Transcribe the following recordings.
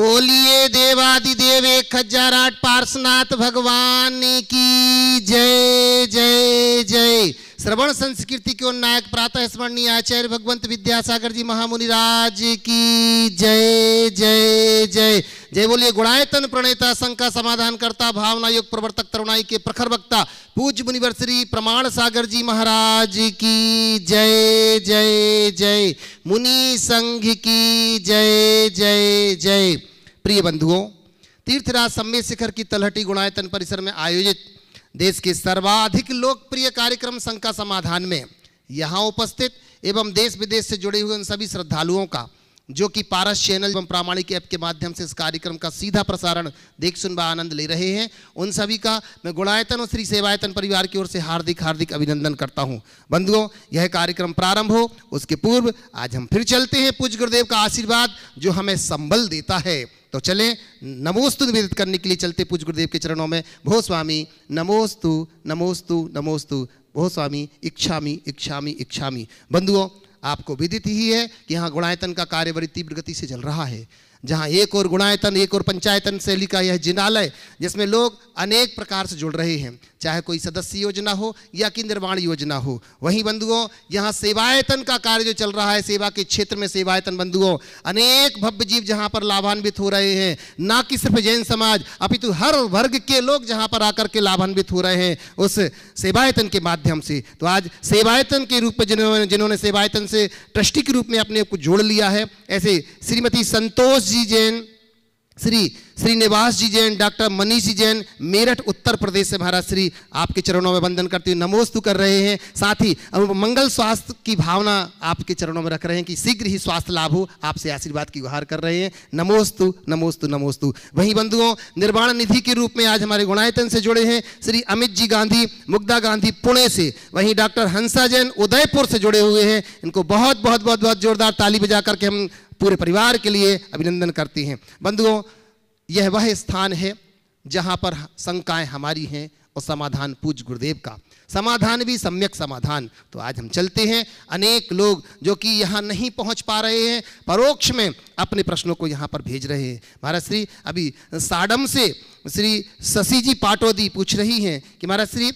बोलिए देवादिदेव 1008 पार्श्वनाथ भगवान की जय जय जय। श्रवण संस्कृति के नायक प्रातः स्मरणीय आचार्य भगवंत विद्यासागर जी महामुनि राज की जय जय जय जय। बोलिए गुणायतन प्रणेता शंका समाधान करता भावना योग प्रवर्तक तरुणाई के प्रखर वक्ता पूज्य मुनिवर श्री प्रमाण सागर जी महाराज की जय जय जय। मुनि संघ की जय जय जय। प्रिय बंधुओं, तीर्थराज सम्मेद शिखर की तलहटी गुणायतन परिसर में आयोजित देश के सर्वाधिक लोकप्रिय कार्यक्रम शंका समाधान में यहाँ उपस्थित एवं देश विदेश से जुड़े हुए उन सभी श्रद्धालुओं का जो कि पारस चैनल एवं प्रामाणिक ऐप के माध्यम से इस कार्यक्रम का सीधा प्रसारण देख सुन व आनंद ले रहे हैं, उन सभी का मैं गुणायतन और श्री सेवायतन परिवार की ओर से हार्दिक हार्दिक अभिनंदन करता हूं। बंधुओं, यह कार्यक्रम प्रारंभ हो उसके पूर्व आज हम फिर चलते हैं पूज्य गुरुदेव का आशीर्वाद जो हमें संबल देता है। तो चलें नमोस्तु निवेदित करने के लिए चलते पूज्य गुरुदेव के चरणों में। भो स्वामी नमोस्तु नमोस्तु नमोस्तु, भो स्वामी इच्छामि इच्छामि इच्छामि। बंधुओं, आपको विदित ही है कि यहाँ गुणायतन का कार्य बड़ी तीव्र गति से चल रहा है, जहाँ एक और गुणायतन एक और पंचायतन शैली का यह जिनालय जिसमें लोग अनेक प्रकार से जुड़ रहे हैं, चाहे कोई सदस्य योजना हो या कि निर्माण योजना हो। वहीं बंधुओं, यहाँ सेवायतन का कार्य जो चल रहा है, सेवा के क्षेत्र में सेवायतन बंधुओं अनेक भव्य जीव जहाँ पर लाभान्वित हो रहे हैं, ना कि सिर्फ जैन समाज अपितु हर वर्ग के लोग जहाँ पर आकर के लाभान्वित हो रहे हैं उस सेवायतन के माध्यम से। तो आज सेवायतन के रूप में जिन्होंने सेवायतन से ट्रस्टी के रूप में अपने को जोड़ लिया है, ऐसे श्रीमती संतोष जी जैन, श्री श्रीनिवास जी जैन, डॉक्टर मनीष जी जैन, मेरठ उत्तर प्रदेश से महाराज श्री आपके चरणों में वंदन करते हुए नमोस्तु कर रहे हैं। साथ ही मंगल स्वास्थ्य की भावना आपके चरणों में रख रहे हैं कि शीघ्र ही स्वास्थ्य लाभ हो, आपसे आशीर्वाद की गुहार कर रहे हैं। नमोस्तु नमोस्तु नमोस्तु। वहीं बंधुओं, निर्वाण निधि के रूप में आज हमारे गुणायतन से जुड़े हैं श्री अमित जी गांधी, मुग्धा गांधी पुणे से। वहीं डॉक्टर हंसा जैन उदयपुर से जुड़े हुए हैं। इनको बहुत बहुत बहुत बहुत जोरदार ताली बजा करके हम पूरे परिवार के लिए अभिनंदन करते हैं। बंधुओं, यह वह स्थान है जहां पर शंकाएं हमारी हैं और समाधान पूज्य गुरुदेव का, समाधान भी सम्यक समाधान। तो आज हम चलते हैं। अनेक लोग जो कि यहाँ नहीं पहुँच पा रहे हैं, परोक्ष में अपने प्रश्नों को यहाँ पर भेज रहे हैं। महाराज श्री अभी साडम से श्री शशि जी पाटोदी पूछ रही हैं कि महाराज श्री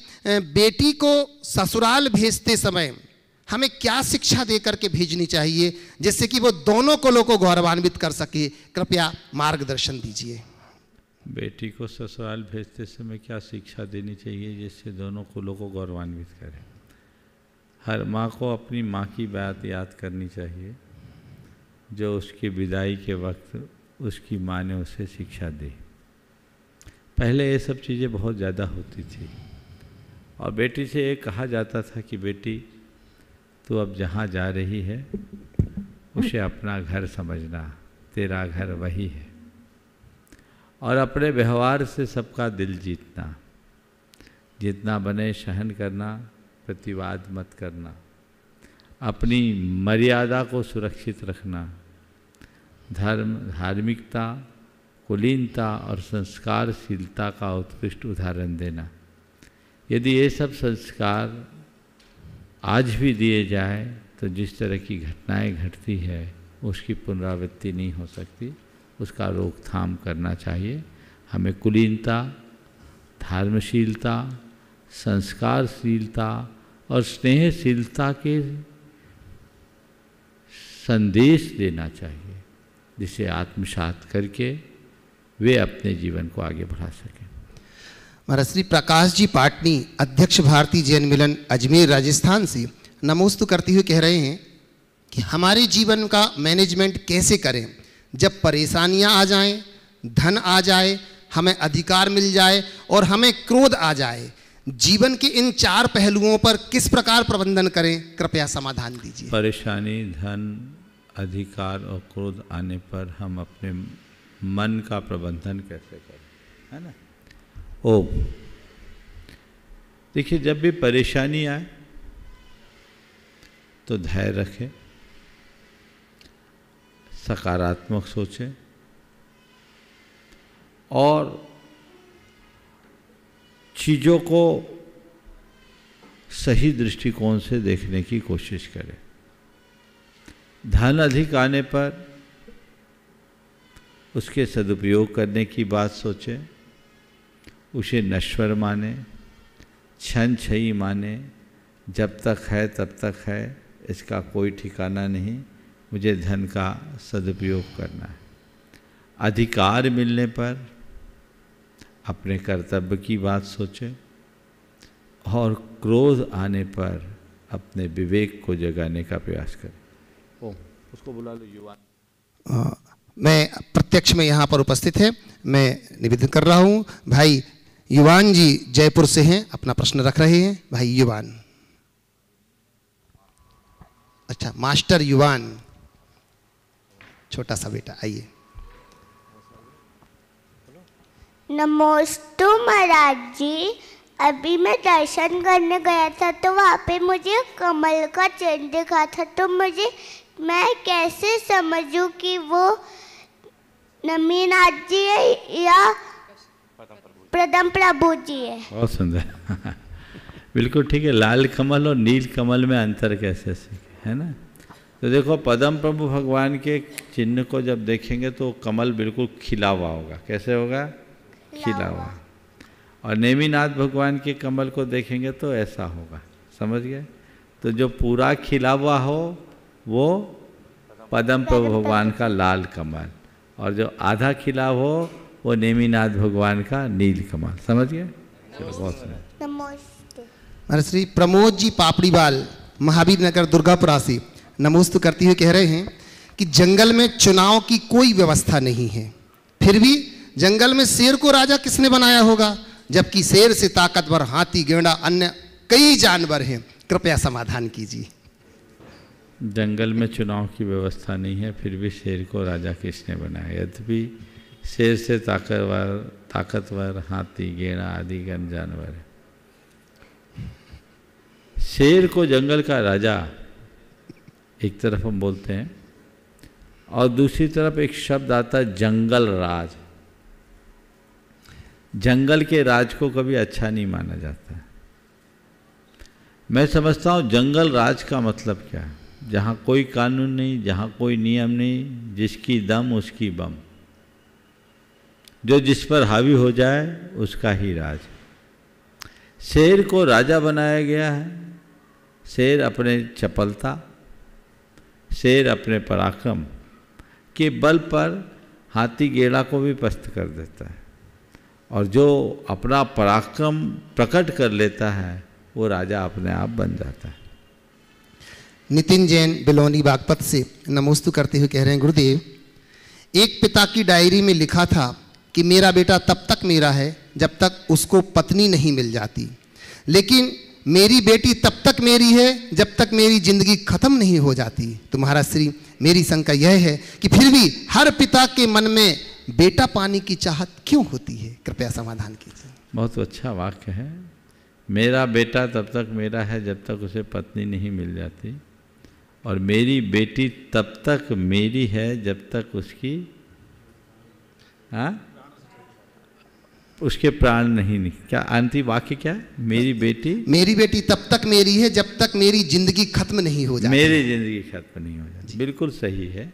बेटी को ससुराल भेजते समय हमें क्या शिक्षा दे करके भेजनी चाहिए जिससे कि वो दोनों कुलों को गौरवान्वित कर सके, कृपया मार्गदर्शन दीजिए। बेटी को ससुराल भेजते समय क्या शिक्षा देनी चाहिए जिससे दोनों कुलों को गौरवान्वित करे? हर माँ को अपनी माँ की बात याद करनी चाहिए जो उसकी विदाई के वक्त उसकी माँ ने उसे शिक्षा दी। पहले ये सब चीज़ें बहुत ज़्यादा होती थी और बेटी से ये कहा जाता था कि बेटी तो अब जहाँ जा रही है उसे अपना घर समझना, तेरा घर वही है, और अपने व्यवहार से सबका दिल जीतना, जितना बने सहन करना, प्रतिवाद मत करना, अपनी मर्यादा को सुरक्षित रखना, धार्मिकता, कुलीनता और संस्कारशीलता का उत्कृष्ट उदाहरण देना। यदि ये सब संस्कार आज भी दिए जाए तो जिस तरह की घटनाएं घटती है उसकी पुनरावृत्ति नहीं हो सकती, उसका रोकथाम करना चाहिए। हमें कुलीनता, धर्मशीलता, संस्कारशीलता और स्नेहशीलता के संदेश देना चाहिए जिसे आत्मसात करके वे अपने जीवन को आगे बढ़ा सकें। महाराज श्री प्रकाश जी पाटनी, अध्यक्ष भारतीय जैन मिलन अजमेर राजस्थान से नमोस्तु करते हुए कह रहे हैं कि हमारे जीवन का मैनेजमेंट कैसे करें जब परेशानियां आ जाएं, धन आ जाए, हमें अधिकार मिल जाए और हमें क्रोध आ जाए। जीवन के इन 4 पहलुओं पर किस प्रकार प्रबंधन करें, कृपया समाधान दीजिए। परेशानी, धन, अधिकार और क्रोध आने पर हम अपने मन का प्रबंधन कैसे करें, है ना? देखिए, जब भी परेशानी आए तो धैर्य रखें, सकारात्मक सोचें और चीज़ों को सही दृष्टिकोण से देखने की कोशिश करें। धन अधिक आने पर उसके सदुपयोग करने की बात सोचे, उसे नश्वर माने, क्षण क्षयी माने, जब तक है तब तक है, इसका कोई ठिकाना नहीं, मुझे धन का सदुपयोग करना है। अधिकार मिलने पर अपने कर्तव्य की बात सोचे और क्रोध आने पर अपने विवेक को जगाने का प्रयास करें। उसको बुला लो युवा। मैं प्रत्यक्ष में यहाँ पर उपस्थित है, मैं निवेदन कर रहा हूँ। भाई युवान जी जयपुर से हैं, अपना प्रश्न रख रहे हैं। भाई युवान, अच्छा मास्टर युवान, छोटा सा बेटा, आइए। नमोस्तु महाराज जी, अभी मैं दर्शन करने गया था तो वहाँ पे मुझे कमल का चिन्ह दिखा था, तो मैं कैसे समझूं कि वो नमीनाथ जी है या प्रदम प्रभु जी है? बहुत सुंदर बिल्कुल ठीक है। लाल कमल और नील कमल में अंतर कैसे सीखे, है ना? तो देखो, पदम प्रभु भगवान के चिन्ह को जब देखेंगे तो कमल बिल्कुल खिला हुआ होगा। कैसे होगा? खिला हुआ। और नेमिनाथ भगवान के कमल को देखेंगे तो ऐसा होगा, समझ गए? तो जो पूरा खिला हुआ हो वो पदम प्रभु भगवान का लाल कमल, और जो आधा खिला हो वो नेमिनाथ भगवान का नील कमल, समझ गए? चलो, बहुत नमस्ते। हमारे श्री प्रमोद जी पापड़ीवाल, महावीर नगर दुर्गापुरा से नमोस्तु करते हुए कह रहे हैं कि जंगल में चुनाव की कोई व्यवस्था नहीं है, फिर भी जंगल में शेर को राजा किसने बनाया होगा, जबकि शेर से ताकतवर हाथी, गेंडा, अन्य कई जानवर हैं। कृपया समाधान कीजिए। जंगल में चुनाव की व्यवस्था नहीं है, फिर भी शेर को राजा किसने बनाया? यद्यपि शेर से ताकतवर हाथी, गेंडा आदि गण जानवर है। शेर को जंगल का राजा एक तरफ हम बोलते हैं, और दूसरी तरफ एक शब्द आता है जंगल राज। जंगल के राज को कभी अच्छा नहीं माना जाता है। मैं समझता हूँ जंगल राज का मतलब क्या है? जहाँ कोई कानून नहीं, जहाँ कोई नियम नहीं, जिसकी दम उसकी बम, जो जिस पर हावी हो जाए उसका ही राज। शेर को राजा बनाया गया है। शेर अपने चपलता, शेर अपने पराक्रम के बल पर हाथी गेड़ा को भी पस्त कर देता है, और जो अपना पराक्रम प्रकट कर लेता है वो राजा अपने आप बन जाता है। नितिन जैन बिलोनी बागपत से नमोस्तु करते हुए कह रहे हैं, गुरुदेव, एक पिता की डायरी में लिखा था कि मेरा बेटा तब तक मेरा है जब तक उसको पत्नी नहीं मिल जाती, लेकिन मेरी बेटी तब तक मेरी है जब तक मेरी जिंदगी खत्म नहीं हो जाती। तो महाराज श्री, मेरी शंका यह है कि फिर भी हर पिता के मन में बेटा पाने की चाहत क्यों होती है? कृपया समाधान कीजिए। बहुत अच्छा वाक्य है। मेरा बेटा तब तक मेरा है जब तक उसे पत्नी नहीं मिल जाती, और मेरी बेटी तब तक मेरी है जब तक उसकी उसके प्राण नहीं। क्या अंतिम वाक्य क्या है? मेरी बेटी तब तक मेरी है जब तक मेरी जिंदगी खत्म नहीं हो जाती। मेरी जिंदगी खत्म नहीं हो जाती, बिल्कुल सही है।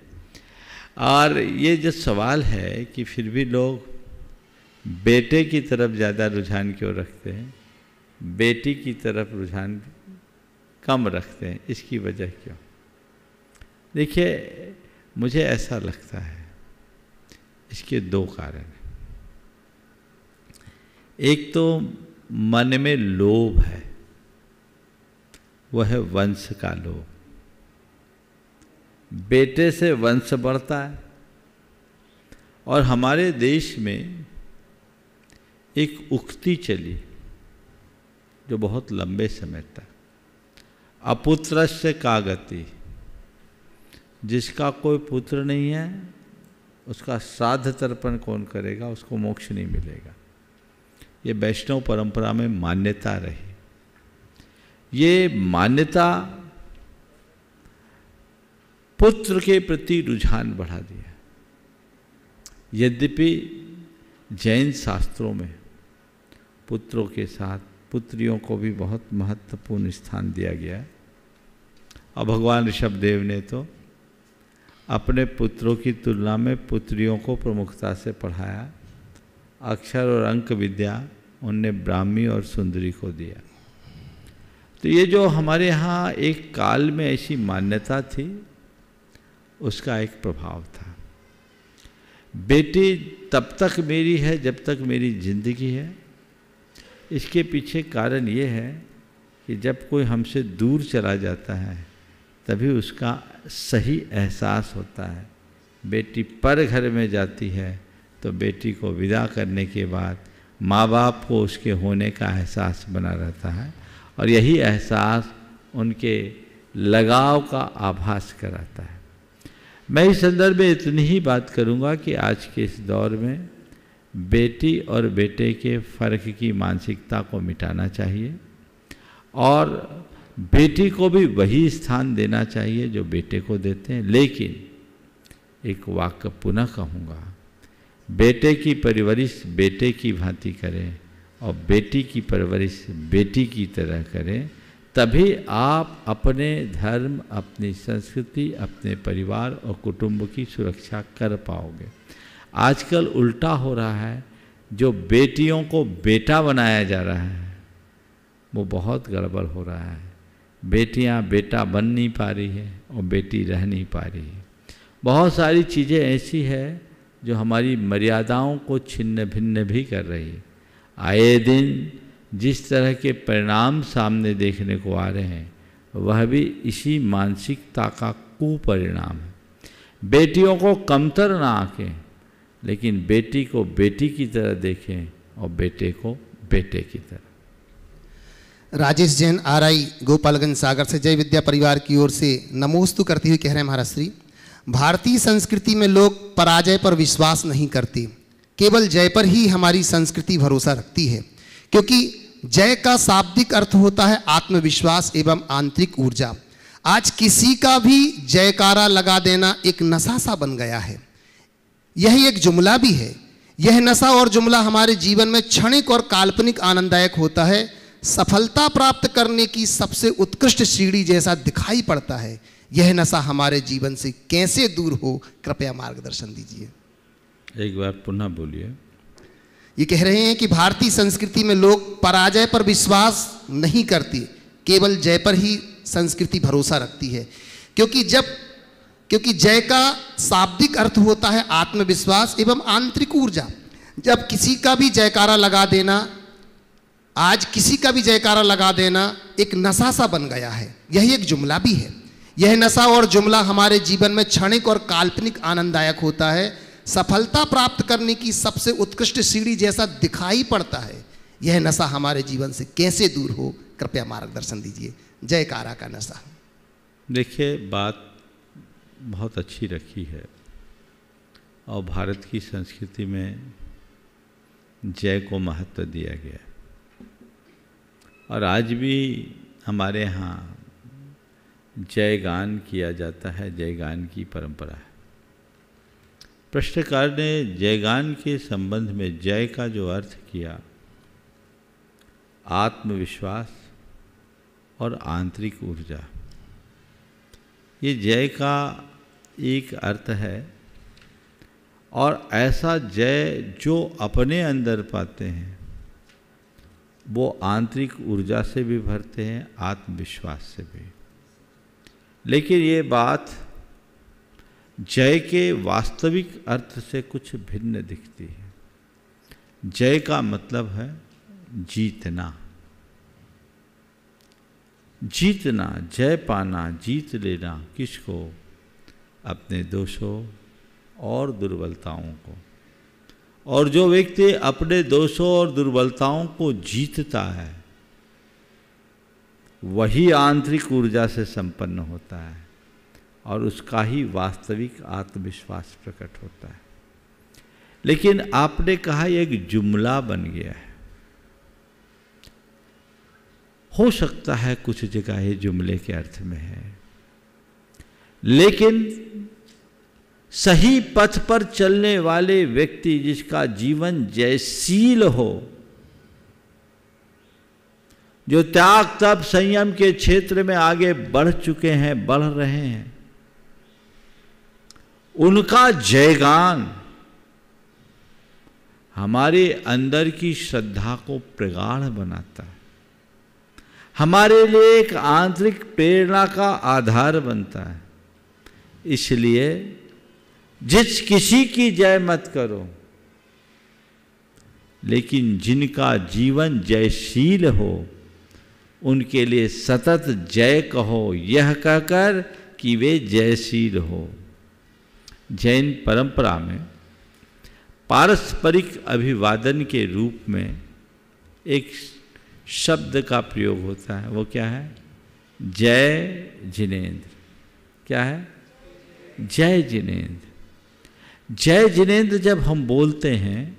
और ये जो सवाल है कि फिर भी लोग बेटे की तरफ ज़्यादा रुझान क्यों रखते हैं, बेटी की तरफ रुझान कम रखते हैं, इसकी वजह क्यों? देखिए, मुझे ऐसा लगता है इसके दो कारण हैं। एक तो मन में लोभ है, वह है वंश का लोभ। बेटे से वंश बढ़ता है। और हमारे देश में एक उक्ति चली जो बहुत लंबे समय तक, अपुत्रस्य का गति। जिसका कोई पुत्र नहीं है उसका श्राद्ध तर्पण कौन करेगा, उसको मोक्ष नहीं मिलेगा। ये वैष्णव परंपरा में मान्यता रही। ये मान्यता पुत्र के प्रति रुझान बढ़ा दिया। यद्यपि जैन शास्त्रों में पुत्रों के साथ पुत्रियों को भी बहुत महत्वपूर्ण स्थान दिया गया है। और भगवान ऋषभदेव ने तो अपने पुत्रों की तुलना में पुत्रियों को प्रमुखता से पढ़ाया। अक्षर और अंक विद्या उनने ब्राह्मी और सुंदरी को दिया। तो ये जो हमारे यहाँ एक काल में ऐसी मान्यता थी, उसका एक प्रभाव था। बेटी तब तक मेरी है जब तक मेरी जिंदगी है। इसके पीछे कारण ये है कि जब कोई हमसे दूर चला जाता है तभी उसका सही एहसास होता है। बेटी पर घर में जाती है तो बेटी को विदा करने के बाद माँ बाप को उसके होने का एहसास बना रहता है, और यही एहसास उनके लगाव का आभास कराता है। मैं इस संदर्भ में इतनी ही बात करूँगा कि आज के इस दौर में बेटी और बेटे के फ़र्क की मानसिकता को मिटाना चाहिए और बेटी को भी वही स्थान देना चाहिए जो बेटे को देते हैं। लेकिन एक वाक्य पुनः कहूँगा, बेटे की परवरिश बेटे की भांति करें और बेटी की परवरिश बेटी की तरह करें, तभी आप अपने धर्म, अपनी संस्कृति, अपने परिवार और कुटुंब की सुरक्षा कर पाओगे। आजकल उल्टा हो रहा है, जो बेटियों को बेटा बनाया जा रहा है वो बहुत गड़बड़ हो रहा है। बेटियां बेटा बन नहीं पा रही है और बेटी रह नहीं पा रही है। बहुत सारी चीज़ें ऐसी है जो हमारी मर्यादाओं को छिन्न भिन्न भी कर रही है। आए दिन जिस तरह के परिणाम सामने देखने को आ रहे हैं वह भी इसी मानसिकता का कुपरिणाम है। बेटियों को कमतर ना आंकें, लेकिन बेटी को बेटी की तरह देखें और बेटे को बेटे की तरह। राजेश जैन आरआई गोपालगंज सागर से जय विद्या परिवार की ओर से नमोस्तु करती हुई कह रहे हैं, महाराज श्री, भारतीय संस्कृति में लोग पराजय पर विश्वास नहीं करते, केवल जय पर ही हमारी संस्कृति भरोसा रखती है, क्योंकि जय का शाब्दिक अर्थ होता है आत्मविश्वास एवं आंतरिक ऊर्जा। आज किसी का भी जयकारा लगा देना एक नशा सा बन गया है। यही एक जुमला भी है। यह नशा और जुमला हमारे जीवन में क्षणिक और काल्पनिक आनंददायक होता है, सफलता प्राप्त करने की सबसे उत्कृष्ट सीढ़ी जैसा दिखाई पड़ता है। यह नशा हमारे जीवन से कैसे दूर हो, कृपया मार्गदर्शन दीजिए। एक बार पुनः बोलिए। ये कह रहे हैं कि भारतीय संस्कृति में लोग पराजय पर विश्वास नहीं करते, केवल जय पर ही संस्कृति भरोसा रखती है, क्योंकि जय का शाब्दिक अर्थ होता है आत्मविश्वास एवं आंतरिक ऊर्जा। जब किसी का भी जयकारा लगा देना, आज किसी का भी जयकारा लगा देना एक नशा सा बन गया है। यही एक जुमला भी है। यह नशा और जुमला हमारे जीवन में क्षणिक और काल्पनिक आनंददायक होता है, सफलता प्राप्त करने की सबसे उत्कृष्ट सीढ़ी जैसा दिखाई पड़ता है। यह नशा हमारे जीवन से कैसे दूर हो, कृपया मार्गदर्शन दीजिए। जयकारा का नशा। देखिए, बात बहुत अच्छी रखी है और भारत की संस्कृति में जय को महत्व दिया गया और आज भी हमारे यहाँ जय गान किया जाता है। जय गान की परंपरा है। प्रश्नकार ने जयगान के संबंध में जय का जो अर्थ किया, आत्मविश्वास और आंतरिक ऊर्जा, ये जय का एक अर्थ है। और ऐसा जय जो अपने अंदर पाते हैं वो आंतरिक ऊर्जा से भी भरते हैं, आत्मविश्वास से भी। लेकिन ये बात जय के वास्तविक अर्थ से कुछ भिन्न दिखती है। जय का मतलब है जीतना, जीतना, जय पाना, जीत लेना। किसको? अपने दोषों और दुर्बलताओं को। और जो व्यक्ति अपने दोषों और दुर्बलताओं को जीतता है वही आंतरिक ऊर्जा से संपन्न होता है और उसका ही वास्तविक आत्मविश्वास प्रकट होता है। लेकिन आपने कहा एक जुमला बन गया है। हो सकता है कुछ जगह ये जुमले के अर्थ में है, लेकिन सही पथ पर चलने वाले व्यक्ति, जिसका जीवन जयशील हो, जो त्याग तप संयम के क्षेत्र में आगे बढ़ चुके हैं, बढ़ रहे हैं, उनका जयगान हमारे अंदर की श्रद्धा को प्रगाढ़ बनाता है, हमारे लिए एक आंतरिक प्रेरणा का आधार बनता है। इसलिए जिस किसी की जय मत करो, लेकिन जिनका जीवन जयशील हो उनके लिए सतत जय कहो, यह कहकर कि वे जयशील हो। जैन परंपरा में पारस्परिक अभिवादन के रूप में एक शब्द का प्रयोग होता है, वो क्या है? जय जिनेंद्र। क्या है? जय जिनेंद्र। जय जिनेंद्र जब हम बोलते हैं,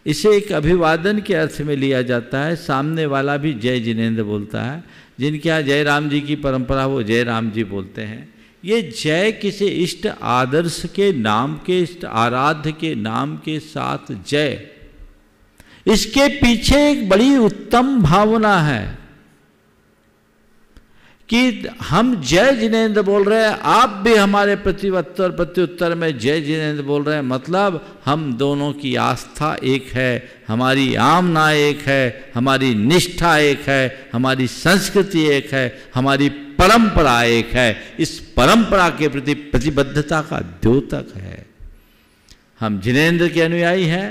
इसे एक अभिवादन के अर्थ में लिया जाता है। सामने वाला भी जय जिनेंद्र बोलता है। जिनके यहाँ जय राम जी की परंपरा, वो जय राम जी बोलते हैं। ये जय किसी इष्ट आदर्श के नाम के, इष्ट आराध्य के नाम के साथ जय, इसके पीछे एक बड़ी उत्तम भावना है कि हम जय जिनेंद्र बोल रहे हैं, आप भी हमारे प्रत्युत्तर में जय जिनेंद्र बोल रहे हैं। मतलब हम दोनों की आस्था एक है, हमारी आमना एक है, हमारी निष्ठा एक है, हमारी संस्कृति एक है, हमारी परंपरा एक है। इस परंपरा के प्रति प्रतिबद्धता का द्योतक है। हम जिनेंद्र के अनुयायी हैं,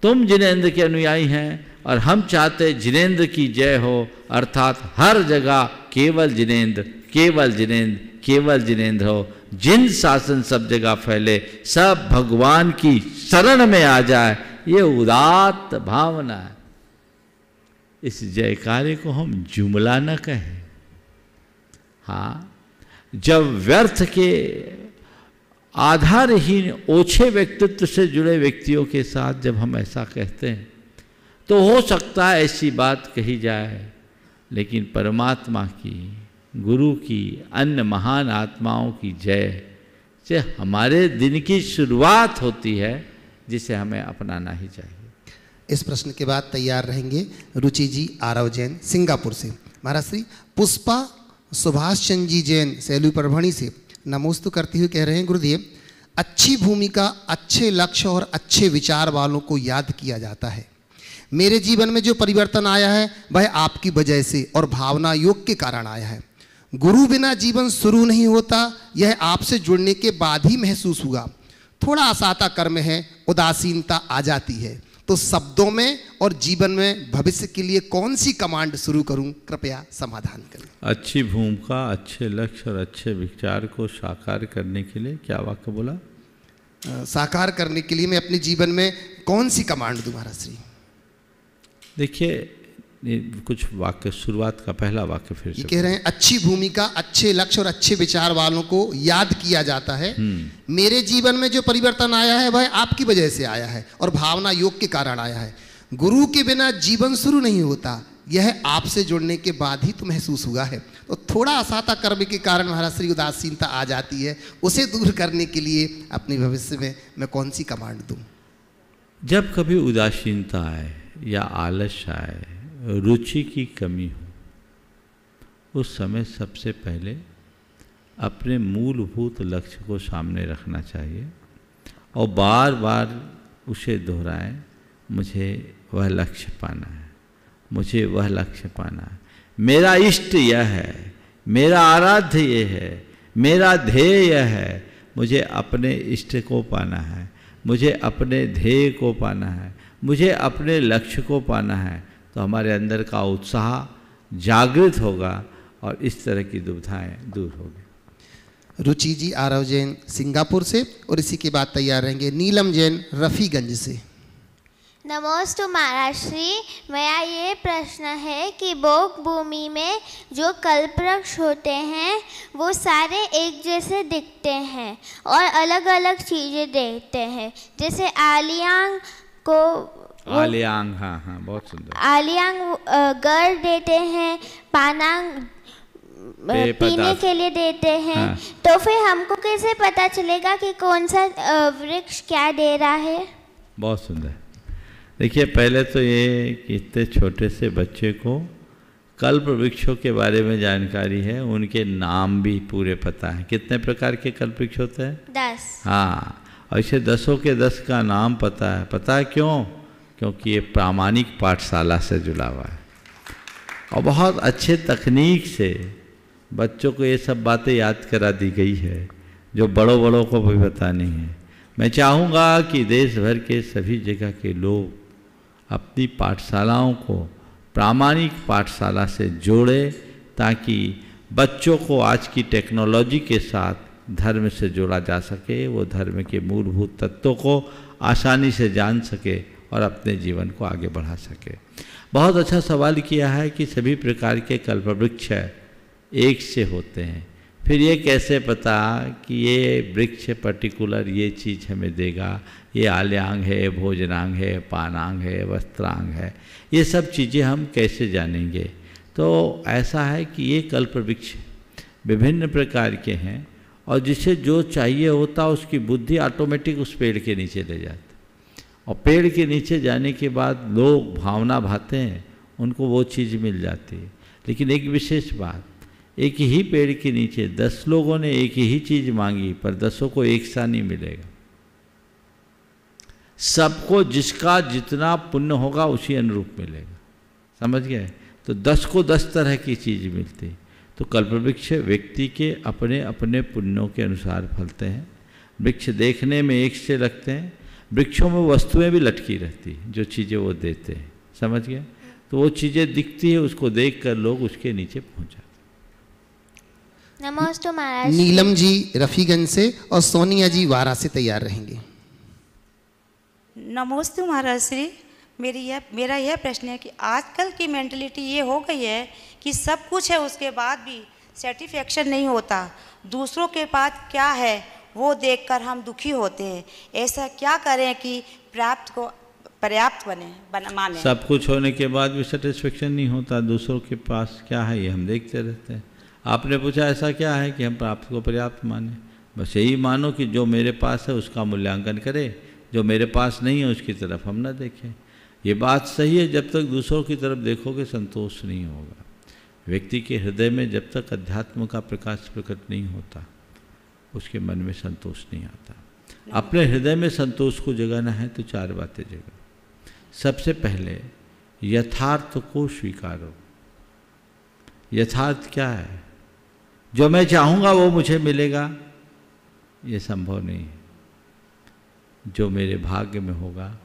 तुम जिनेंद्र के अनुयायी हैं, और हम चाहते जिनेंद्र की जय हो, अर्थात हर जगह केवल जिनेंद्र, केवल जिनेंद्र, केवल जिनेंद्र हो। जिन शासन सब जगह फैले, सब भगवान की शरण में आ जाए, ये उदात्त भावना है। इस जयकारे को हम जुमला न कहें। हाँ, जब व्यर्थ के आधारहीन ओछे व्यक्तित्व से जुड़े व्यक्तियों के साथ जब हम ऐसा कहते हैं, तो हो सकता है ऐसी बात कही जाए, लेकिन परमात्मा की, गुरु की, अन्य महान आत्माओं की जय से हमारे दिन की शुरुआत होती है, जिसे हमें अपनाना ही चाहिए। इस प्रश्न के बाद तैयार रहेंगे रुचि जी आरव जैन सिंगापुर से। महाराज श्री पुष्पा सुभाष चंद्र जी जैन सैलू परभणी से नमोस्तु करते हुए कह रहे हैं, गुरुदेव, अच्छी भूमिका, अच्छे लक्ष्य और अच्छे विचार वालों को याद किया जाता है। मेरे जीवन में जो परिवर्तन आया है वह आपकी वजह से और भावना योग के कारण आया है। गुरु बिना जीवन शुरू नहीं होता, यह आपसे जुड़ने के बाद ही महसूस हुआ। थोड़ा असाता कर्म है, उदासीनता आ जाती है, तो शब्दों में और जीवन में भविष्य के लिए कौन सी कमांड शुरू करूं, कृपया समाधान करें। अच्छी भूमिका, अच्छे लक्ष्य और अच्छे विचार को साकार करने के लिए क्या वाक्य बोला? साकार करने के लिए मैं अपने जीवन में कौन सी कमांड दूं महाराज श्री? देखिए, कुछ वाक्य, शुरुआत का पहला वाक्य फिर से कह रहे हैं, अच्छी भूमिका, अच्छे लक्ष्य और अच्छे विचार वालों को याद किया जाता है। मेरे जीवन में जो परिवर्तन आया है वह आपकी वजह से आया है और भावना योग के कारण आया है। गुरु के बिना जीवन शुरू नहीं होता, यह आपसे जुड़ने के बाद ही तो महसूस हुआ है। तो थोड़ा असाता कर्म के कारण महाराज श्री उदासीनता आ जाती है, उसे दूर करने के लिए अपने भविष्य में मैं कौन सी कमांड दूं? जब कभी उदासीनता आए या आलस्य आए, रुचि की कमी हो, उस समय सबसे पहले अपने मूलभूत लक्ष्य को सामने रखना चाहिए और बार बार उसे दोहराएं, मुझे वह लक्ष्य पाना है, मुझे वह लक्ष्य पाना है, मेरा इष्ट यह है, मेरा आराध्य यह है, मेरा ध्येय यह है, मुझे अपने इष्ट को पाना है, मुझे अपने ध्येय को पाना है, मुझे अपने लक्ष्य को पाना है। तो हमारे अंदर का उत्साह जागृत होगा और इस तरह की दुविधाएं दूर होगी। रुचि जी आरव जैन सिंगापुर से, और इसी के बाद तैयार रहेंगे नीलम जैन रफीगंज से। नमोस्तु महाराज श्री, मेरा ये प्रश्न है कि भोग भूमि में जो कल्पवृक्ष होते हैं वो सारे एक जैसे दिखते हैं और अलग अलग चीज़ें देते हैं। जैसे आलियांग को, आलियांग, हाँ हाँ, बहुत सुंदर। आलियांग गढ़ देते हैं, पानांग पीने के लिए देते हैं। हाँ। तो फिर हमको कैसे पता चलेगा कि कौन सा वृक्ष क्या दे रहा है? बहुत सुंदर। देखिए, पहले तो ये कि इतने छोटे से बच्चे को कल्प वृक्षों के बारे में जानकारी है, उनके नाम भी पूरे पता है। कितने प्रकार के कल्प वृक्ष होते हैं? 10। हाँ, ऐसे 10 के 10 का नाम पता है। पता है क्यों? क्योंकि ये प्रामाणिक पाठशाला से जुड़ा हुआ है और बहुत अच्छे तकनीक से बच्चों को ये सब बातें याद करा दी गई है जो बड़ों को भी पता नहीं है। मैं चाहूँगा कि देश भर के सभी जगह के लोग अपनी पाठशालाओं को प्रामाणिक पाठशाला से जोड़े, ताकि बच्चों को आज की टेक्नोलॉजी के साथ धर्म से जोड़ा जा सके, वो धर्म के मूलभूत तत्वों को आसानी से जान सके और अपने जीवन को आगे बढ़ा सके। बहुत अच्छा सवाल किया है कि सभी प्रकार के कल्पवृक्ष एक से होते हैं, फिर ये कैसे पता कि ये वृक्ष पर्टिकुलर ये चीज़ हमें देगा, ये आल्याङ्ग है, भोजनांग है, पानांग है, वस्त्रांग है, ये सब चीज़ें हम कैसे जानेंगे? तो ऐसा है कि ये कल्पवृक्ष विभिन्न प्रकार के हैं और जिसे जो चाहिए होता उसकी बुद्धि ऑटोमेटिक उस पेड़ के नीचे ले जाती, और पेड़ के नीचे जाने के बाद लोग भावना भाते हैं, उनको वो चीज़ मिल जाती है। लेकिन एक विशेष बात, एक ही पेड़ के नीचे 10 लोगों ने एक ही चीज़ मांगी पर 10 को एक सा नहीं मिलेगा। सबको जिसका जितना पुण्य होगा उसी अनुरूप मिलेगा, समझ गए? तो 10 को 10 तरह की चीज़ मिलती। तो कल्पवृक्ष व्यक्ति के अपने अपने पुण्यों के अनुसार फलते हैं। वृक्ष देखने में एक से लगते हैं, वृक्षों में वस्तुएं भी लटकी रहती हैं, जो चीज़ें वो देते हैं, समझ गए? तो वो चीज़ें दिखती है, उसको देख कर लोग उसके नीचे पहुँच जाते हैं। नमस्ते महाराज। नीलम जी रफीगंज से और सोनिया जी वारा से तैयार रहेंगे। नमस्ते महाराज श्री। मेरा यह प्रश्न है कि आजकल की मेंटलिटी ये हो गई है कि सब कुछ है उसके बाद भी सेटिस्फैक्शन नहीं होता, दूसरों के पास क्या है वो देखकर हम दुखी होते हैं। ऐसा क्या करें कि पर्याप्त माने? सब कुछ होने के बाद भी सेटिस्फैक्शन नहीं होता, दूसरों के पास क्या है ये हम देखते रहते हैं। आपने पूछा ऐसा क्या है कि हम प्राप्त को पर्याप्त माने? बस यही मानो कि जो मेरे पास है उसका मूल्यांकन करें, जो मेरे पास नहीं है उसकी तरफ हम ना देखें। ये बात सही है, जब तक दूसरों की तरफ देखोगे संतोष नहीं होगा। व्यक्ति के हृदय में जब तक अध्यात्म का प्रकाश प्रकट नहीं होता उसके मन में संतोष नहीं आता। अपने हृदय में संतोष को जगाना है तो 4 बातें जगा। सबसे पहले यथार्थ को स्वीकारो। यथार्थ क्या है? जो मैं चाहूँगा वो मुझे मिलेगा, ये संभव नहीं है। जो मेरे भाग्य में होगा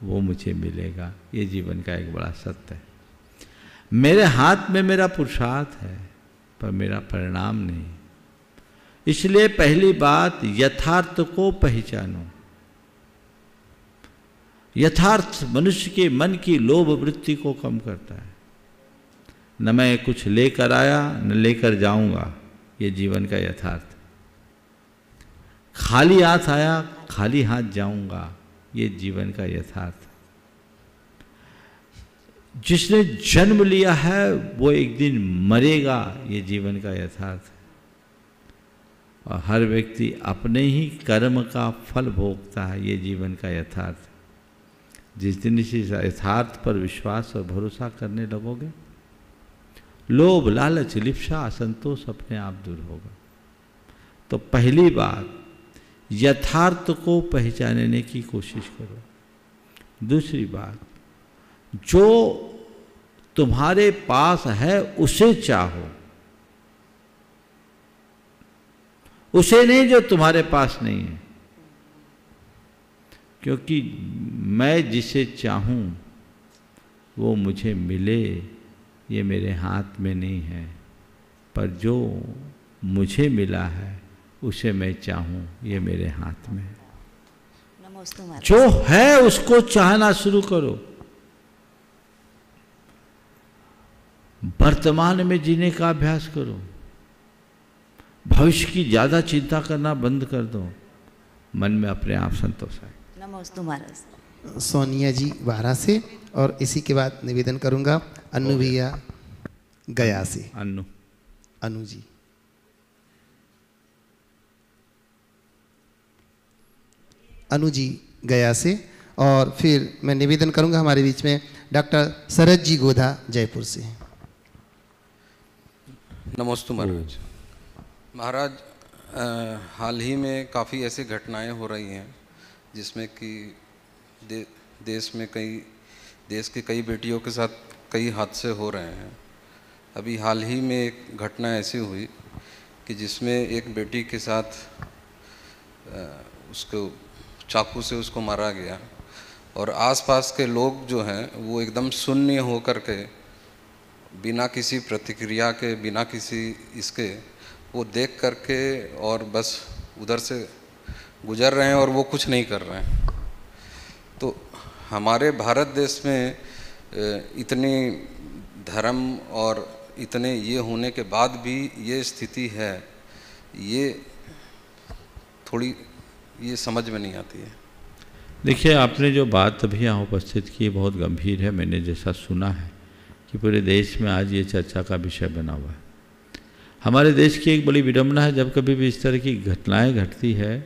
वो मुझे मिलेगा, ये जीवन का एक बड़ा सत्य है। मेरे हाथ में मेरा पुरुषार्थ है पर मेरा परिणाम नहीं। इसलिए पहली बात, यथार्थ को पहचानो। यथार्थ मनुष्य के मन की लोभ वृत्ति को कम करता है। न मैं कुछ लेकर आया न लेकर जाऊंगा, ये जीवन का यथार्थ। खाली हाथ आया खाली हाथ जाऊंगा, ये जीवन का यथार्थ। जिसने जन्म लिया है वो एक दिन मरेगा, ये जीवन का यथार्थ है। और हर व्यक्ति अपने ही कर्म का फल भोगता है, ये जीवन का यथार्थ है। जिस दिन इस यथार्थ पर विश्वास और भरोसा करने लगोगे, लोभ लालच लिप्सा असंतोष अपने आप दूर होगा। तो पहली बात, यथार्थ को पहचानने की कोशिश करो। दूसरी बात, जो तुम्हारे पास है उसे चाहो, उसे नहीं जो तुम्हारे पास नहीं है। क्योंकि मैं जिसे चाहूं वो मुझे मिले, ये मेरे हाथ में नहीं है। पर जो मुझे मिला है उसे मैं चाहूं, ये मेरे हाथ में है। जो है उसको चाहना शुरू करो। वर्तमान में जीने का अभ्यास करो। भविष्य की ज्यादा चिंता करना बंद कर दो, मन में अपने आप संतोष आए। नमस्ते महाराज। सोनिया जी वारा से, और इसी के बाद निवेदन करूंगा अनु भैया गया से। अनु जी। अनु जी गया से, और फिर मैं निवेदन करूंगा हमारे बीच में डॉक्टर शरद जी गोधा जयपुर से। नमस्ते महाराज। महाराज, हाल ही में काफ़ी ऐसी घटनाएं हो रही हैं जिसमें कि देश की कई बेटियों के साथ कई हादसे हो रहे हैं। अभी हाल ही में एक घटना ऐसी हुई कि जिसमें एक बेटी के साथ उसको चाकू से उसको मारा गया और आसपास के लोग जो हैं वो एकदम शून्य हो कर के बिना किसी प्रतिक्रिया के, बिना किसी इसके वो देख करके और बस उधर से गुजर रहे हैं और वो कुछ नहीं कर रहे हैं। तो हमारे भारत देश में इतनी धर्म और इतने ये होने के बाद भी ये स्थिति है, ये थोड़ी ये समझ में नहीं आती है। देखिए, आपने जो बात अभी यहाँ उपस्थित की बहुत गंभीर है। मैंने जैसा सुना है कि पूरे देश में आज ये चर्चा का विषय बना हुआ है। हमारे देश की एक बड़ी विडंबना है, जब कभी भी इस तरह की घटनाएं घटती है,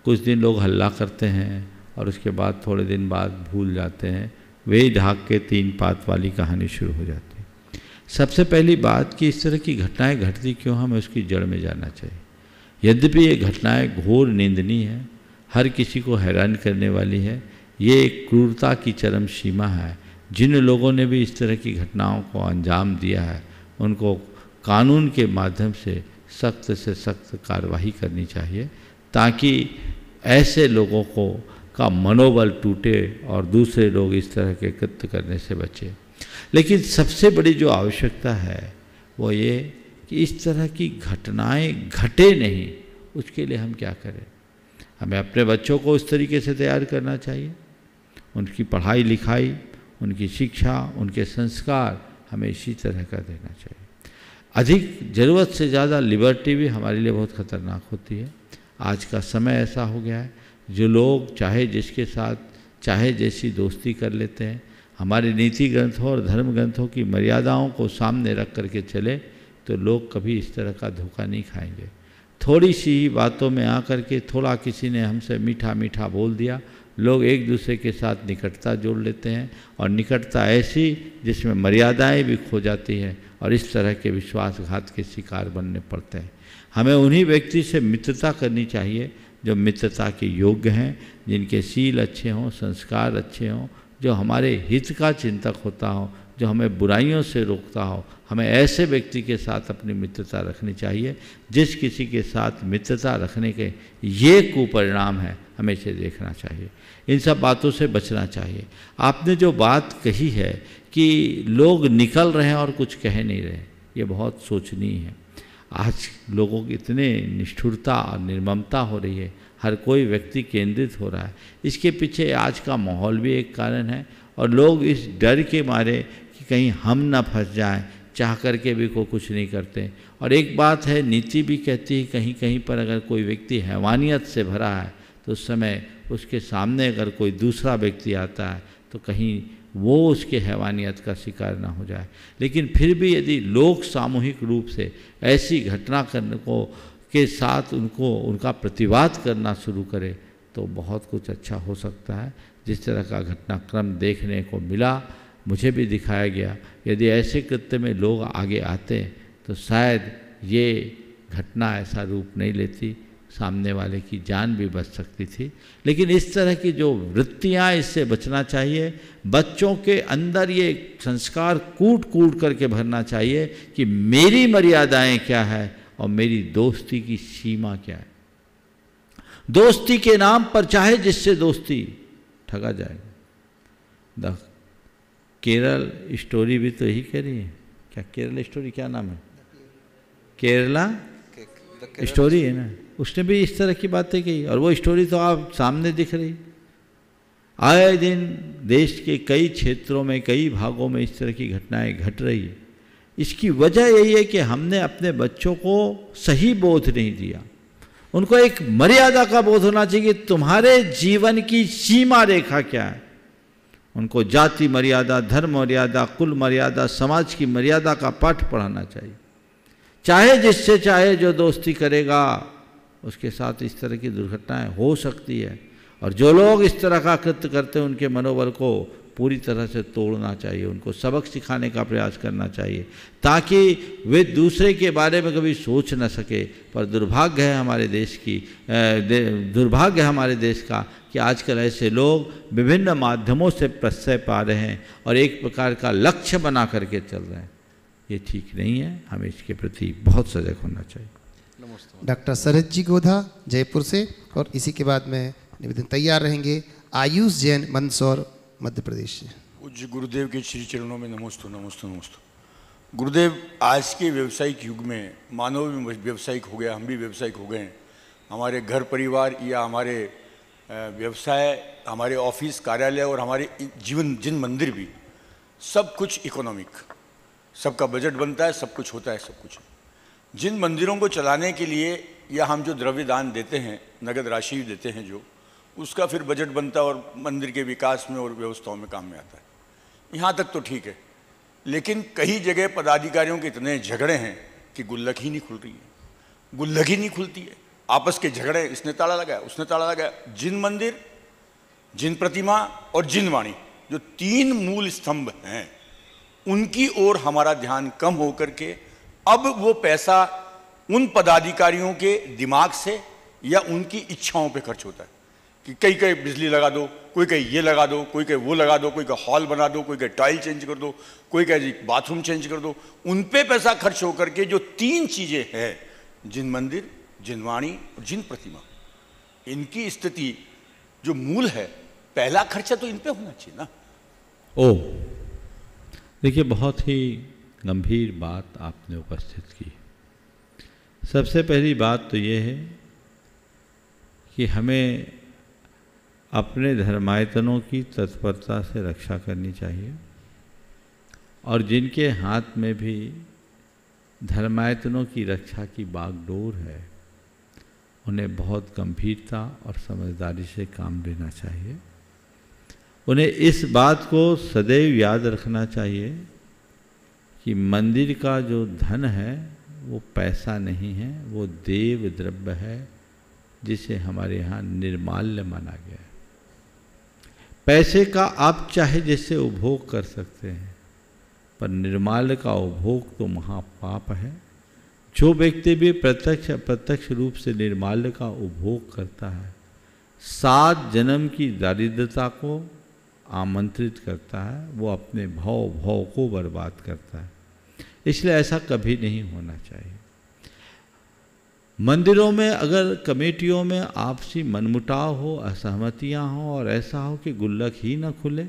कुछ दिन लोग हल्ला करते हैं और उसके बाद थोड़े दिन बाद भूल जाते हैं। वही ढाक के 3 पात वाली कहानी शुरू हो जाती है। सबसे पहली बात कि इस तरह की घटनाएं घटती क्यों, हमें उसकी जड़ में जाना चाहिए। यद्यपि ये घटनाएं घोर निंदनीय है, हर किसी को हैरान करने वाली है, ये एक क्रूरता की चरम सीमा है। जिन लोगों ने भी इस तरह की घटनाओं को अंजाम दिया है उनको कानून के माध्यम से सख्त कार्रवाई करनी चाहिए, ताकि ऐसे लोगों को का मनोबल टूटे और दूसरे लोग इस तरह के कृत्य करने से बचे। लेकिन सबसे बड़ी जो आवश्यकता है वो ये कि इस तरह की घटनाएं घटे नहीं, उसके लिए हम क्या करें। हमें अपने बच्चों को उस तरीके से तैयार करना चाहिए, उनकी पढ़ाई लिखाई, उनकी शिक्षा, उनके संस्कार हमें इसी तरह का देना चाहिए। अधिक ज़रूरत से ज़्यादा लिबर्टी भी हमारे लिए बहुत ख़तरनाक होती है। आज का समय ऐसा हो गया है, जो लोग चाहे जिसके साथ चाहे जैसी दोस्ती कर लेते हैं। हमारे नीति ग्रंथों और धर्म ग्रंथों की मर्यादाओं को सामने रख करके चले तो लोग कभी इस तरह का धोखा नहीं खाएंगे। थोड़ी सी ही बातों में आकर के थोड़ा किसी ने हमसे मीठा मीठा बोल दिया, लोग एक दूसरे के साथ निकटता जोड़ लेते हैं और निकटता ऐसी जिसमें मर्यादाएं भी खो जाती हैं और इस तरह के विश्वासघात के शिकार बनने पड़ते हैं। हमें उन्हीं व्यक्ति से मित्रता करनी चाहिए जो मित्रता के योग्य हैं, जिनके शील अच्छे हों, संस्कार अच्छे हों, जो हमारे हित का चिंतक होता हो, जो हमें बुराइयों से रोकता हो। हमें ऐसे व्यक्ति के साथ अपनी मित्रता रखनी चाहिए। जिस किसी के साथ मित्रता रखने के ये कुपरिणाम है, हमें इसे देखना चाहिए। इन सब बातों से बचना चाहिए। आपने जो बात कही है कि लोग निकल रहे हैं और कुछ कह नहीं रहे, ये बहुत सोचनीय है। आज लोगों की इतने निष्ठुरता और निर्ममता हो रही है, हर कोई व्यक्ति केंद्रित हो रहा है। इसके पीछे आज का माहौल भी एक कारण है और लोग इस डर के मारे कि कहीं हम ना फंस जाएं, चाह करके भी को कुछ नहीं करते। और एक बात है, नीति भी कहती है कहीं कहीं पर अगर कोई व्यक्ति हैवानियत से भरा है तो उस समय उसके सामने अगर कोई दूसरा व्यक्ति आता है तो कहीं वो उसके हैवानियत का शिकार ना हो जाए। लेकिन फिर भी यदि लोग सामूहिक रूप से ऐसी घटना करने को के साथ उनका प्रतिवाद करना शुरू करें तो बहुत कुछ अच्छा हो सकता है। जिस तरह का घटनाक्रम देखने को मिला, मुझे भी दिखाया गया, यदि ऐसे कृत्य में लोग आगे आते तो शायद ये घटना ऐसा रूप नहीं लेती, सामने वाले की जान भी बच सकती थी। लेकिन इस तरह की जो वृत्तियाँ, इससे बचना चाहिए। बच्चों के अंदर ये संस्कार कूट कूट करके भरना चाहिए कि मेरी मर्यादाएं क्या है और मेरी दोस्ती की सीमा क्या है। दोस्ती के नाम पर चाहे जिससे दोस्ती ठगा जाएगा। द केरल स्टोरी भी तो यही कह रही है। क्या केरल स्टोरी क्या नाम है? केरला स्टोरी है ना, उसने भी इस तरह की बातें कही और वो स्टोरी तो आप सामने दिख रही। आए दिन देश के कई क्षेत्रों में, कई भागों में इस तरह की घटनाएं घट रही है। इसकी वजह यही है कि हमने अपने बच्चों को सही बोध नहीं दिया। उनको एक मर्यादा का बोध होना चाहिए कि तुम्हारे जीवन की सीमा रेखा क्या है। उनको जाति मर्यादा, धर्म मर्यादा, कुल मर्यादा, समाज की मर्यादा का पाठ पढ़ाना चाहिए। चाहे जिससे चाहे जो दोस्ती करेगा उसके साथ इस तरह की दुर्घटनाएं हो सकती है और जो लोग इस तरह का कृत्य करते हैं उनके मनोबल को पूरी तरह से तोड़ना चाहिए, उनको सबक सिखाने का प्रयास करना चाहिए ताकि वे दूसरे के बारे में कभी सोच न सके। पर दुर्भाग्य है हमारे देश की, दुर्भाग्य है हमारे देश का कि आजकल ऐसे लोग विभिन्न माध्यमों से प्रश्रय पा रहे हैं और एक प्रकार का लक्ष्य बना करके चल रहे हैं। ये ठीक नहीं है, हमें इसके प्रति बहुत सजग होना चाहिए। डॉक्टर शरद जी गोधा जयपुर से, और इसी के बाद में निवेदन तैयार रहेंगे आयुष जैन मंदसौर मध्य प्रदेश से। पूज्य गुरुदेव के श्री चरणों में नमोस्तु नमोस्तु नमोस्तु। गुरुदेव, आज के व्यावसायिक युग में मानव भी व्यावसायिक हो गया, हम भी व्यावसायिक हो गए हैं। हमारे घर परिवार या हमारे व्यवसाय, हमारे ऑफिस कार्यालय और हमारे जीवन जिन मंदिर भी, सब कुछ इकोनॉमिक, सबका बजट बनता है, सब कुछ होता है, सब कुछ। जिन मंदिरों को चलाने के लिए या हम जो द्रव्य दान देते हैं, नगद राशि देते हैं जो, उसका फिर बजट बनता है और मंदिर के विकास में और व्यवस्थाओं में काम में आता है। यहाँ तक तो ठीक है, लेकिन कई जगह पदाधिकारियों के इतने झगड़े हैं कि गुल्लक ही नहीं खुल रही है, गुल्लक ही नहीं खुलती है। आपस के झगड़े, इसने ताला लगाया, उसने ताला लगाया। जिन मंदिर, जिन प्रतिमा और जिन वाणी, जो 3 मूल स्तंभ हैं, उनकी ओर हमारा ध्यान कम हो करके अब वो पैसा उन पदाधिकारियों के दिमाग से या उनकी इच्छाओं पे खर्च होता है कि कई कई बिजली लगा दो, कोई कहे ये लगा दो, कोई कहे वो लगा दो, कोई कहे हॉल बना दो, कोई कहे टाइल चेंज कर दो, कोई कहे जी बाथरूम चेंज कर दो। उन पे पैसा खर्च होकर के जो 3 चीजें हैं, जिन मंदिर, जिन वाणी और जिन प्रतिमा, इनकी स्थिति जो मूल है, पहला खर्चा तो इन पे होना चाहिए ना। देखिए, बहुत ही गंभीर बात आपने उपस्थित की। सबसे पहली बात तो ये है कि हमें अपने धर्मायतनों की तत्परता से रक्षा करनी चाहिए और जिनके हाथ में भी धर्मायतनों की रक्षा की बागडोर है, उन्हें बहुत गंभीरता और समझदारी से काम लेना चाहिए। उन्हें इस बात को सदैव याद रखना चाहिए कि मंदिर का जो धन है वो पैसा नहीं है, वो देव द्रव्य है जिसे हमारे यहाँ निर्माल्य माना गया है। पैसे का आप चाहे जैसे उपभोग कर सकते हैं, पर निर्माल्य का उपभोग तो महापाप है। जो व्यक्ति भी प्रत्यक्ष रूप से निर्माल्य का उपभोग करता है, 7 जन्म की दारिद्रता को आमंत्रित करता है, वो अपने भाव को बर्बाद करता है। इसलिए ऐसा कभी नहीं होना चाहिए। मंदिरों में अगर कमेटियों में आपसी मनमुटाव हो, असहमतियां हो और ऐसा हो कि गुल्लक ही न खुले,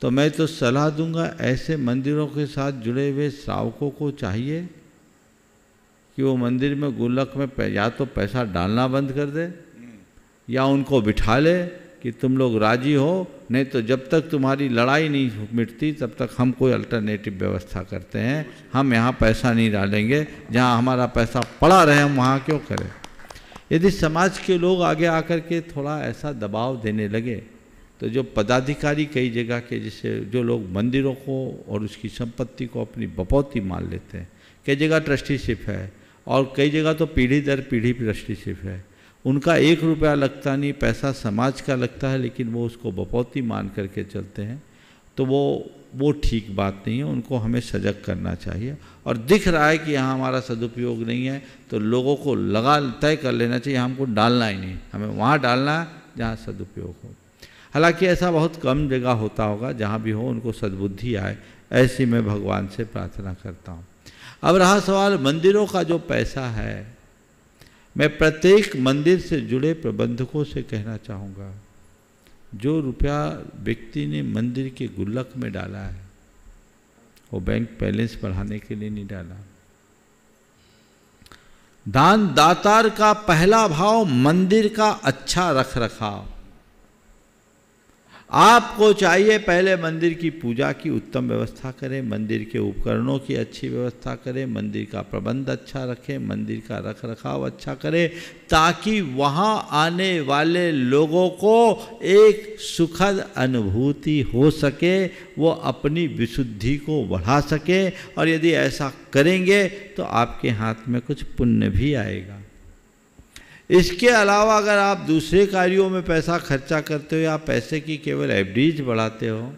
तो मैं तो सलाह दूंगा ऐसे मंदिरों के साथ जुड़े हुए श्रावकों को चाहिए कि वो मंदिर में गुल्लक में या तो पैसा डालना बंद कर दे या उनको बिठा ले कि तुम लोग राजी हो, नहीं तो जब तक तुम्हारी लड़ाई नहीं मिटती तब तक हम कोई अल्टरनेटिव व्यवस्था करते हैं। हम यहाँ पैसा नहीं डालेंगे, जहाँ हमारा पैसा पड़ा रहे हम वहाँ क्यों करें। यदि समाज के लोग आगे आकर के थोड़ा ऐसा दबाव देने लगे तो जो पदाधिकारी कई जगह के, जैसे जो लोग मंदिरों को और उसकी संपत्ति को अपनी बपौती मान लेते हैं, कई जगह ट्रस्टीशिप है और कई जगह तो पीढ़ी दर पीढ़ी ट्रस्टीशिप है, उनका 1 रुपया लगता नहीं, पैसा समाज का लगता है, लेकिन वो उसको बपौती मान करके चलते हैं, तो वो ठीक बात नहीं है। उनको हमें सजग करना चाहिए और दिख रहा है कि यहाँ हमारा सदुपयोग नहीं है तो लोगों को तय कर लेना चाहिए हमको डालना ही नहीं, हमें वहाँ डालना है जहाँ सदुपयोग हो। हालांकि ऐसा बहुत कम जगह होता होगा, जहाँ भी हो उनको सद्बुद्धि आए, ऐसी मैं भगवान से प्रार्थना करता हूँ। अब रहा सवाल मंदिरों का जो पैसा है, मैं प्रत्येक मंदिर से जुड़े प्रबंधकों से कहना चाहूँगा, जो रुपया व्यक्ति ने मंदिर के गुल्लक में डाला है वो बैंक बैलेंस बढ़ाने के लिए नहीं डाला। दान दातार का पहला भाव मंदिर का अच्छा रख रखाव। आपको चाहिए पहले मंदिर की पूजा की उत्तम व्यवस्था करें, मंदिर के उपकरणों की अच्छी व्यवस्था करें, मंदिर का प्रबंध अच्छा रखें, मंदिर का रख रखाव अच्छा करें, ताकि वहाँ आने वाले लोगों को एक सुखद अनुभूति हो सके, वो अपनी विशुद्धि को बढ़ा सके। और यदि ऐसा करेंगे तो आपके हाथ में कुछ पुण्य भी आएगा। इसके अलावा अगर आप दूसरे कार्यों में पैसा खर्चा करते हो या पैसे की केवल एवरेज बढ़ाते हो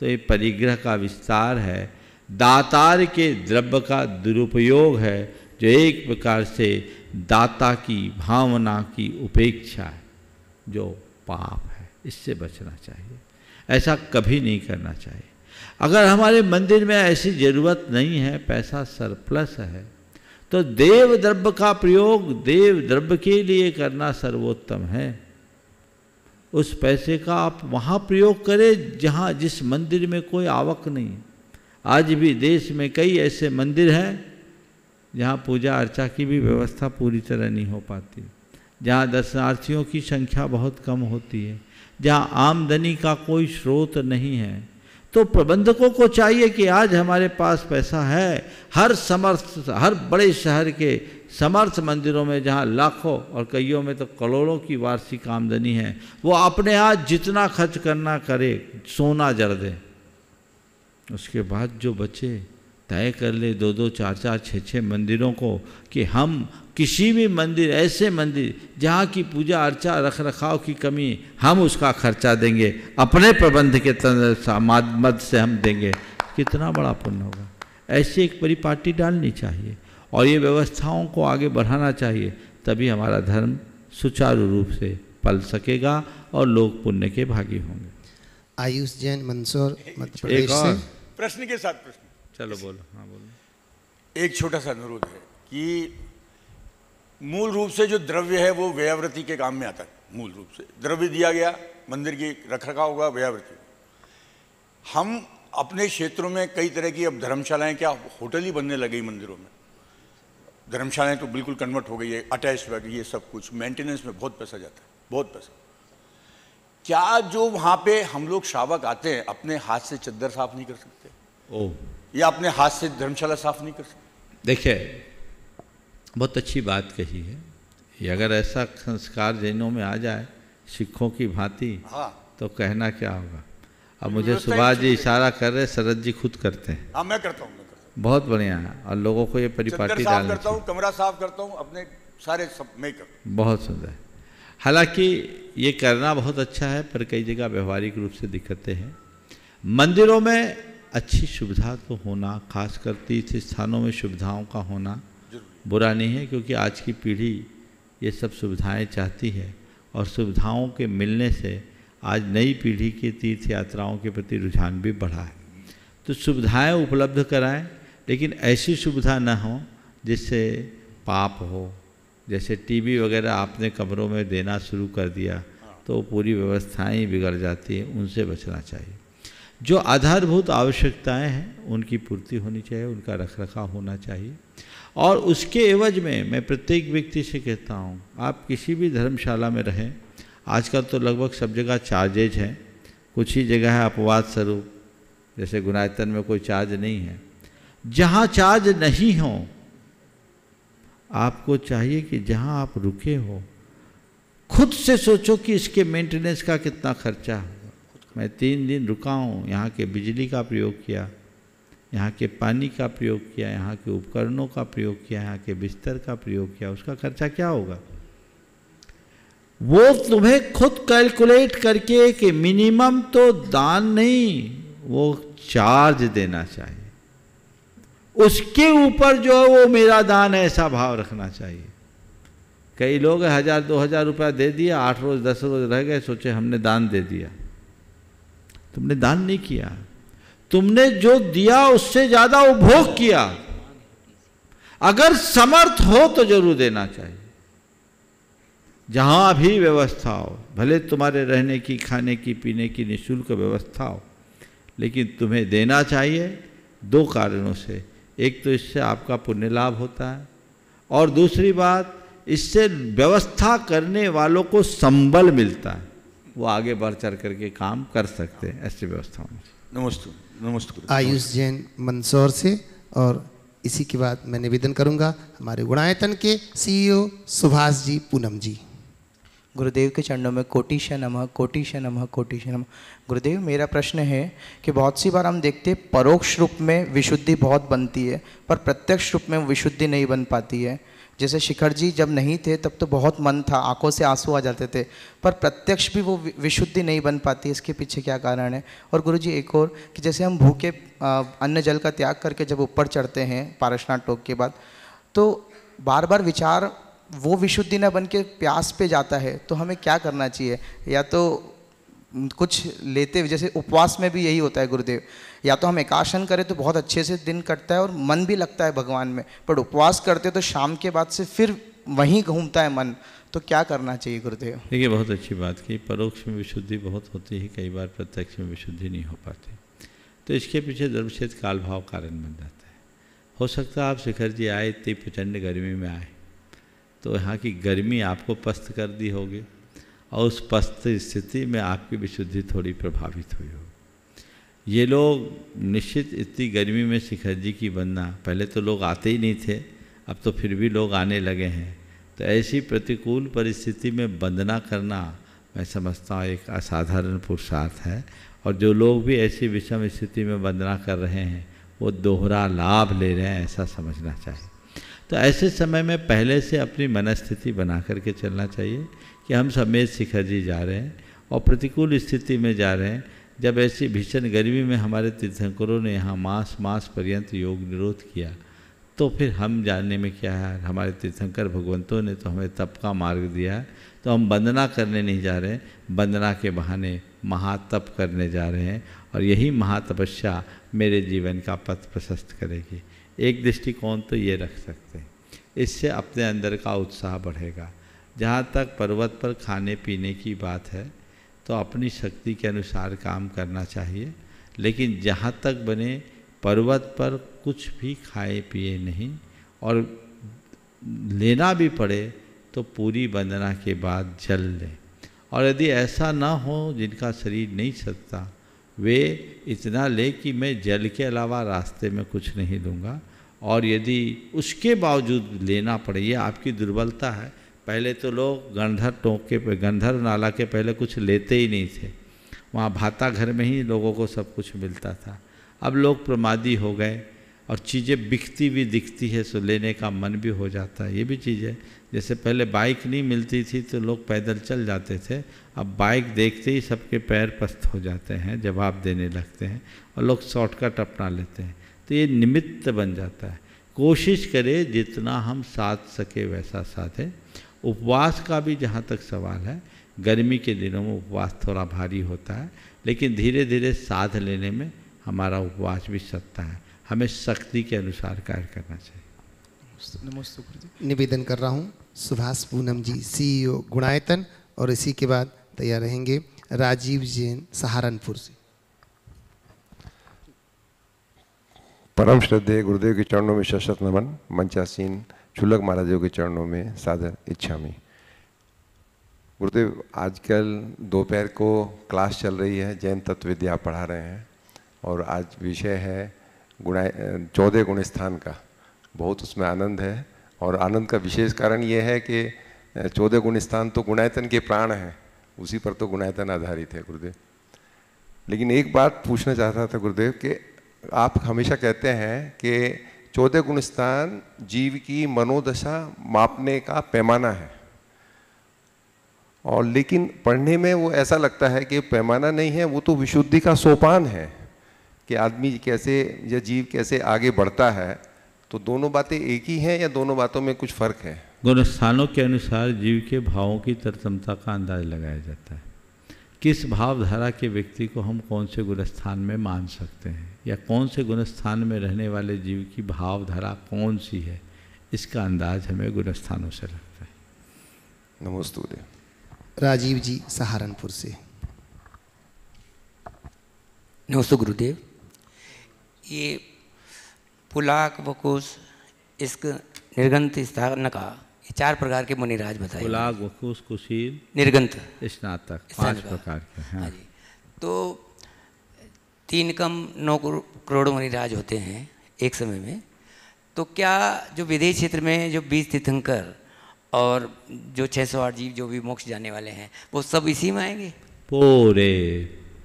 तो ये परिग्रह का विस्तार है, दातार के द्रव्य का दुरुपयोग है, जो एक प्रकार से दाता की भावना की उपेक्षा है, जो पाप है। इससे बचना चाहिए, ऐसा कभी नहीं करना चाहिए। अगर हमारे मंदिर में ऐसी ज़रूरत नहीं है, पैसा सरप्लस है, तो देव द्रव्य का प्रयोग देव द्रव्य के लिए करना सर्वोत्तम है। उस पैसे का आप वहाँ प्रयोग करें जहाँ जिस मंदिर में कोई आवक नहीं है। आज भी देश में कई ऐसे मंदिर हैं जहाँ पूजा अर्चा की भी व्यवस्था पूरी तरह नहीं हो पाती, जहाँ दर्शनार्थियों की संख्या बहुत कम होती है, जहाँ आमदनी का कोई स्रोत नहीं है। तो प्रबंधकों को चाहिए कि आज हमारे पास पैसा है, हर बड़े शहर के समर्थ मंदिरों में जहाँ लाखों और कईयों में तो करोड़ों की वार्षिक आमदनी है, वो अपने आज जितना खर्च करना करे, सोना जड़ दे, उसके बाद जो बचे तय कर ले 2-2, 4-4, 6-6 मंदिरों को कि हम किसी भी मंदिर, ऐसे मंदिर जहाँ की पूजा अर्चा रख रखाव की कमी, हम उसका खर्चा देंगे, अपने प्रबंध के मद से हम देंगे। कितना बड़ा पुण्य होगा। ऐसी एक परिपाटी डालनी चाहिए और ये व्यवस्थाओं को आगे बढ़ाना चाहिए, तभी हमारा धर्म सुचारू रूप से पल सकेगा और लोग पुण्य के भागी होंगे। आयुष जैन, मंदसौर, मध्य प्रदेश से। प्रश्न के साथ प्रश्न। चलो बोलो। हाँ बोलो। एक छोटा सा अनुरोध है कि मूल रूप से जो द्रव्य है वो व्ययावृत्ति के काम में आता है। मूल रूप से द्रव्य दिया गया, मंदिर की रखरखाव होगा, व्ययावृत्ति। हम अपने क्षेत्रों में कई तरह की अब धर्मशालाएं, क्या होटल ही बनने लगी मंदिरों में। धर्मशालाएं तो बिल्कुल कन्वर्ट हो गई है, अटैच वगैरह, ये सब कुछ मेंटेनेंस में बहुत पैसा जाता है, बहुत पैसा। क्या जो वहाँ पे हम लोग श्रावक आते हैं अपने हाथ से चद्दर साफ नहीं कर सकते? ओह, या अपने हाथ से धर्मशाला साफ नहीं कर सकते? देखिए, बहुत अच्छी बात कही है। ये अगर ऐसा संस्कार जैनों में आ जाए सिखों की भांति, हाँ, तो कहना क्या होगा। अब मुझे सुभाष जी इशारा कर रहे, शरद जी खुद करते हैं। हाँ, मैं करता हूँ। बहुत बढ़िया है, और लोगों को ये परिपाटी डालनी करता हूँ, कमरा साफ करता हूँ, अपने सारे सब मैं करता हूँ। बहुत सुंदर। हालांकि ये करना बहुत अच्छा है, पर कई जगह व्यवहारिक रूप से दिक्कतें हैं। मंदिरों में अच्छी सुविधा तो होना, खासकर तीर्थ स्थानों में सुविधाओं का होना बुरा नहीं है, क्योंकि आज की पीढ़ी ये सब सुविधाएं चाहती है और सुविधाओं के मिलने से आज नई पीढ़ी की तीर्थ यात्राओं के प्रति रुझान भी बढ़ा है। तो सुविधाएं उपलब्ध कराएं, लेकिन ऐसी सुविधा न हो जिससे पाप हो। जैसे टीवी वगैरह आपने कमरों में देना शुरू कर दिया तो पूरी व्यवस्थाएं ही बिगड़ जाती हैं, उनसे बचना चाहिए। जो आधारभूत आवश्यकताएं हैं उनकी पूर्ति होनी चाहिए, उनका रखरखाव होना चाहिए। और उसके एवज में मैं प्रत्येक व्यक्ति से कहता हूँ, आप किसी भी धर्मशाला में रहें, आजकल तो लगभग सब जगह चार्जेज हैं, कुछ ही जगह है अपवाद स्वरूप, जैसे गुनायतन में कोई चार्ज नहीं है। जहाँ चार्ज नहीं हो, आपको चाहिए कि जहाँ आप रुके हो खुद से सोचो कि इसके मेंटेनेंस का कितना खर्चा होगा। मैं 3 दिन रुका हूँ, यहाँ के बिजली का प्रयोग किया, यहाँ के पानी का प्रयोग किया, यहाँ के उपकरणों का प्रयोग किया, यहाँ के बिस्तर का प्रयोग किया, उसका खर्चा क्या होगा वो तुम्हें खुद कैलकुलेट करके कि मिनिमम तो दान नहीं, वो चार्ज देना चाहिए। उसके ऊपर जो है वो मेरा दान है, ऐसा भाव रखना चाहिए। कई लोग 1000-2000 रुपया दे दिया, 8 रोज 10 रोज रह गए, सोचे हमने दान दे दिया। तुमने दान नहीं किया, तुमने जो दिया उससे ज्यादा उपभोग किया। अगर समर्थ हो तो जरूर देना चाहिए। जहां भी व्यवस्था हो, भले तुम्हारे रहने की, खाने की, पीने की निःशुल्क व्यवस्था हो, लेकिन तुम्हें देना चाहिए 2 कारणों से। एक तो इससे आपका पुण्य लाभ होता है, और दूसरी बात इससे व्यवस्था करने वालों को संबल मिलता है, वो आगे बढ़ चढ़ करके काम कर सकते हैं ऐसी व्यवस्थाओं में। नमस्ते। नमस्ते। आयुष जैन, मंदसौर से। और इसी के बाद मैं निवेदन करूंगा हमारे गुणायतन के CEO सुभाष जी पूनम जी। गुरुदेव के चरणों में कोटिश नमः, कोटिश नमः, कोटिश नमः। गुरुदेव, मेरा प्रश्न है कि बहुत सी बार हम देखते हैं परोक्ष रूप में विशुद्धि बहुत बनती है, पर प्रत्यक्ष रूप में विशुद्धि नहीं बन पाती है। जैसे शिखर जी जब नहीं थे तब तो बहुत मन था, आंखों से आंसू आ जाते थे, पर प्रत्यक्ष भी वो विशुद्धि नहीं बन पाती, इसके पीछे क्या कारण है? और गुरुजी एक और कि जैसे हम भूखे अन्न जल का त्याग करके जब ऊपर चढ़ते हैं पारसनाथ टोक के बाद, तो बार बार विचार वो विशुद्धि न बन के प्यास पे जाता है, तो हमें क्या करना चाहिए? या तो कुछ लेते हुए, जैसे उपवास में भी यही होता है गुरुदेव, या तो हम एकासन करें तो बहुत अच्छे से दिन कटता है और मन भी लगता है भगवान में, पर उपवास करते तो शाम के बाद से फिर वहीं घूमता है मन, तो क्या करना चाहिए गुरुदेव? देखिए, बहुत अच्छी बात की, परोक्ष में विशुद्धि बहुत होती है, कई बार प्रत्यक्ष में विशुद्धि नहीं हो पाती, तो इसके पीछे धर्मक्षेत्र काल भाव कारण बन जाता है। हो सकता है आप शिखर जी आए, इतनी प्रचंड गर्मी में आए, तो यहाँ की गर्मी आपको पस्त कर दी होगी, और उस पस्त स्थिति में आपकी विशुद्धि थोड़ी प्रभावित हुई हो। ये लोग निश्चित इतनी गर्मी में शिखर जी की वंदना, पहले तो लोग आते ही नहीं थे, अब तो फिर भी लोग आने लगे हैं, तो ऐसी प्रतिकूल परिस्थिति में वंदना करना मैं समझता हूँ एक असाधारण पुरुषार्थ है, और जो लोग भी ऐसी विषम स्थिति में वंदना कर रहे हैं वो दोहरा लाभ ले रहे हैं, ऐसा समझना चाहिए। तो ऐसे समय में पहले से अपनी मनस्थिति बना करके चलना चाहिए कि हम समेत शिखर जी जा रहे हैं और प्रतिकूल स्थिति में जा रहे हैं। जब ऐसी भीषण गर्मी में हमारे तीर्थंकरों ने यहाँ मास पर्यंत योग निरोध किया, तो फिर हम जानने में क्या है, हमारे तीर्थंकर भगवंतों ने तो हमें तप का मार्ग दिया है, तो हम वंदना करने नहीं जा रहे हैं, वंदना के बहाने महातप करने जा रहे हैं, और यही महातपस्या मेरे जीवन का पथ प्रशस्त करेगी। एक दृष्टिकोण तो ये रख सकते हैं, इससे अपने अंदर का उत्साह बढ़ेगा। जहाँ तक पर्वत पर खाने पीने की बात है, तो अपनी शक्ति के अनुसार काम करना चाहिए, लेकिन जहाँ तक बने पर्वत पर कुछ भी खाए पिए नहीं, और लेना भी पड़े तो पूरी वंदना के बाद जल लें। और यदि ऐसा ना हो जिनका शरीर नहीं सकता, वे इतना ले कि मैं जल के अलावा रास्ते में कुछ नहीं लूँगा, और यदि उसके बावजूद लेना पड़े, ये आपकी दुर्बलता है। पहले तो लोग गंधर टोके पे, गंधर नाला के पहले कुछ लेते ही नहीं थे, वहाँ भाता घर में ही लोगों को सब कुछ मिलता था। अब लोग प्रमादी हो गए और चीज़ें बिकती भी दिखती है, सो लेने का मन भी हो जाता है। ये भी चीज़ है, जैसे पहले बाइक नहीं मिलती थी तो लोग पैदल चल जाते थे, अब बाइक देखते ही सबके पैर पस्त हो जाते हैं, जवाब देने लगते हैं, और लोग शॉर्टकट अपना लेते हैं, तो ये निमित्त बन जाता है। कोशिश करें जितना हम साध सके वैसा साधें। उपवास का भी जहाँ तक सवाल है, गर्मी के दिनों में उपवास थोड़ा भारी होता है, लेकिन धीरे धीरे साध लेने में हमारा उपवास भी सकता है। हमें शक्ति के अनुसार कार्य करना चाहिए। नमस्ते। निवेदन कर रहा हूँ सुभाष पूनम जी, CEO गुणायतन, और इसी के बाद तैयार रहेंगे राजीव जैन सहारनपुर से। परम श्रद्धेय गुरुदेव के चरणों में शतशत नमन। मंचासीन शुल्लक महाराजों के चरणों में सादर इच्छामि। गुरुदेव, आजकल दोपहर को क्लास चल रही है, जैन तत्व विद्या पढ़ा रहे हैं, और आज विषय है 14 गुण स्थान का। बहुत उसमें आनंद है, और आनंद का विशेष कारण ये है कि 14 गुण स्थान तो गुणायतन के प्राण हैं, उसी पर तो गुणायतन आधारित है गुरुदेव। लेकिन एक बात पूछना चाहता था गुरुदेव कि आप हमेशा कहते हैं कि 14 गुण स्थान जीव की मनोदशा मापने का पैमाना है, और लेकिन पढ़ने में वो ऐसा लगता है कि पैमाना नहीं है, वो तो विशुद्धि का सोपान है कि आदमी कैसे या जीव कैसे आगे बढ़ता है। तो दोनों बातें एक ही हैं या दोनों बातों में कुछ फर्क है? गुण स्थानों के अनुसार जीव के भावों की तरतमता का अंदाज लगाया जाता है। किस भावधारा के व्यक्ति को हम कौन से गुण स्थान में मान सकते हैं, या कौन से गुण स्थान में रहने वाले जीव की भावधारा कौन सी है, इसका अंदाज हमें गुण स्थानों से लगता है। नमस्ते। राजीव जी सहारनपुर से। नमस्ते गुरुदेव। ये पुलाक, वकुश, इश्क, निर्गंत स्थान का ये 4 प्रकार के मुनिराज बताए। पुलाक, वकुश, कुशील, निर्गंत, स्नातक, 5 प्रकार के। हाँ जी। तो 3 कम 9 करोड़ मुनिराज होते हैं एक समय में। तो क्या जो विदेश क्षेत्र में जो 20 तीर्थंकर और जो 608 जीव जो भी मोक्ष जाने वाले हैं, वो सब इसी में आएंगे? पूरे,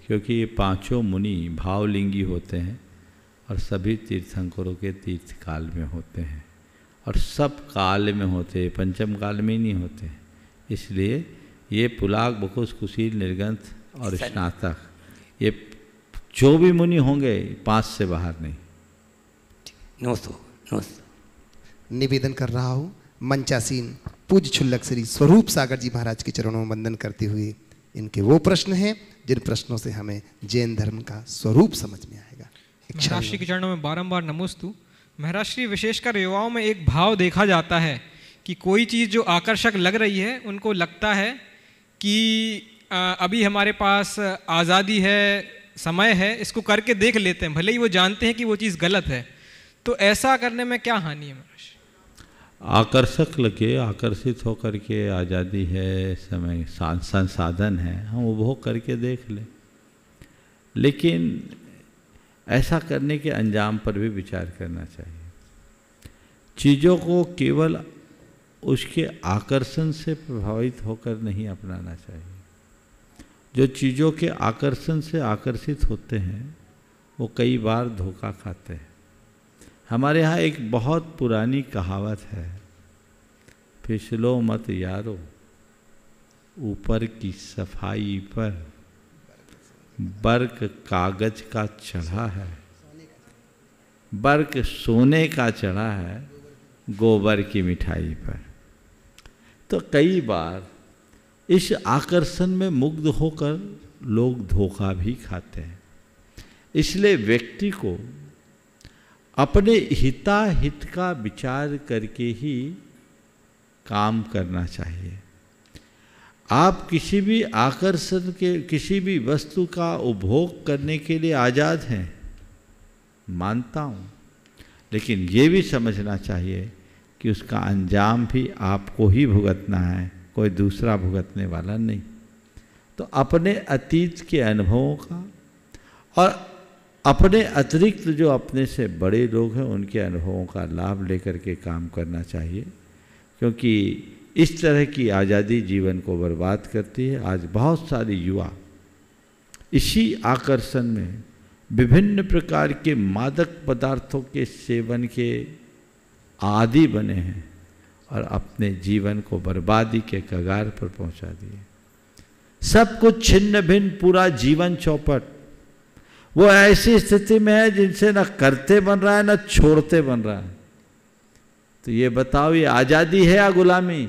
क्योंकि ये 5 मुनि भावलिंगी होते हैं और सभी तीर्थंकरों के तीर्थकाल में होते हैं, और सब काल में होते, पंचम काल में नहीं होते। इसलिए ये पुलाक, बकुस, कुशील, निर्गंथ और स्नातक, ये जो भी मुनि होंगे 5 से बाहर नहीं। निवेदन कर रहा हूँ मंचासीन पूज्य क्षुल्लक श्री स्वरूप सागर जी महाराज के चरणों में वंदन करते हुए, इनके वो प्रश्न हैं जिन प्रश्नों से हमें जैन धर्म का स्वरूप समझ में आएगा। महाराज श्री के चरणों में बारंबार नमोस्तु। महाराज श्री, विशेषकर युवाओं में एक भाव देखा जाता है कि कोई चीज़ जो आकर्षक लग रही है, उनको लगता है कि अभी हमारे पास आज़ादी है, समय है, इसको करके देख लेते हैं, भले ही वो जानते हैं कि वो चीज़ गलत है। तो ऐसा करने में क्या हानि है महाराज? आकर्षक लगे, आकर्षित होकर के आज़ादी है, समय संसाधन है, हम उपभोग करके देख लें, लेकिन ऐसा करने के अंजाम पर भी विचार करना चाहिए। चीज़ों को केवल उसके आकर्षण से प्रभावित होकर नहीं अपनाना चाहिए। जो चीज़ों के आकर्षण से आकर्षित होते हैं वो कई बार धोखा खाते हैं। हमारे यहाँ एक बहुत पुरानी कहावत है, फिसलो मत यारो ऊपर की सफाई पर, बर्क कागज का चढ़ा है, बर्क सोने का चढ़ा है गोबर की मिठाई पर। तो कई बार इस आकर्षण में मुग्ध होकर लोग धोखा भी खाते हैं। इसलिए व्यक्ति को अपने हिताहित का विचार करके ही काम करना चाहिए। आप किसी भी आकर्षण के, किसी भी वस्तु का उपभोग करने के लिए आज़ाद हैं, मानता हूँ, लेकिन ये भी समझना चाहिए कि उसका अंजाम भी आपको ही भुगतना है, कोई दूसरा भुगतने वाला नहीं। तो अपने अतीत के अनुभवों का और अपने अतिरिक्त जो अपने से बड़े लोग हैं उनके अनुभवों का लाभ लेकर के काम करना चाहिए, क्योंकि इस तरह की आज़ादी जीवन को बर्बाद करती है। आज बहुत सारे युवा इसी आकर्षण में विभिन्न प्रकार के मादक पदार्थों के सेवन के आदी बने हैं और अपने जीवन को बर्बादी के कगार पर पहुंचा दिए। सब कुछ छिन्न भिन्न, पूरा जीवन चौपट। वो ऐसी स्थिति में है जिनसे न करते बन रहा है न छोड़ते बन रहा है। तो ये बताओ, ये आज़ादी है या गुलामी?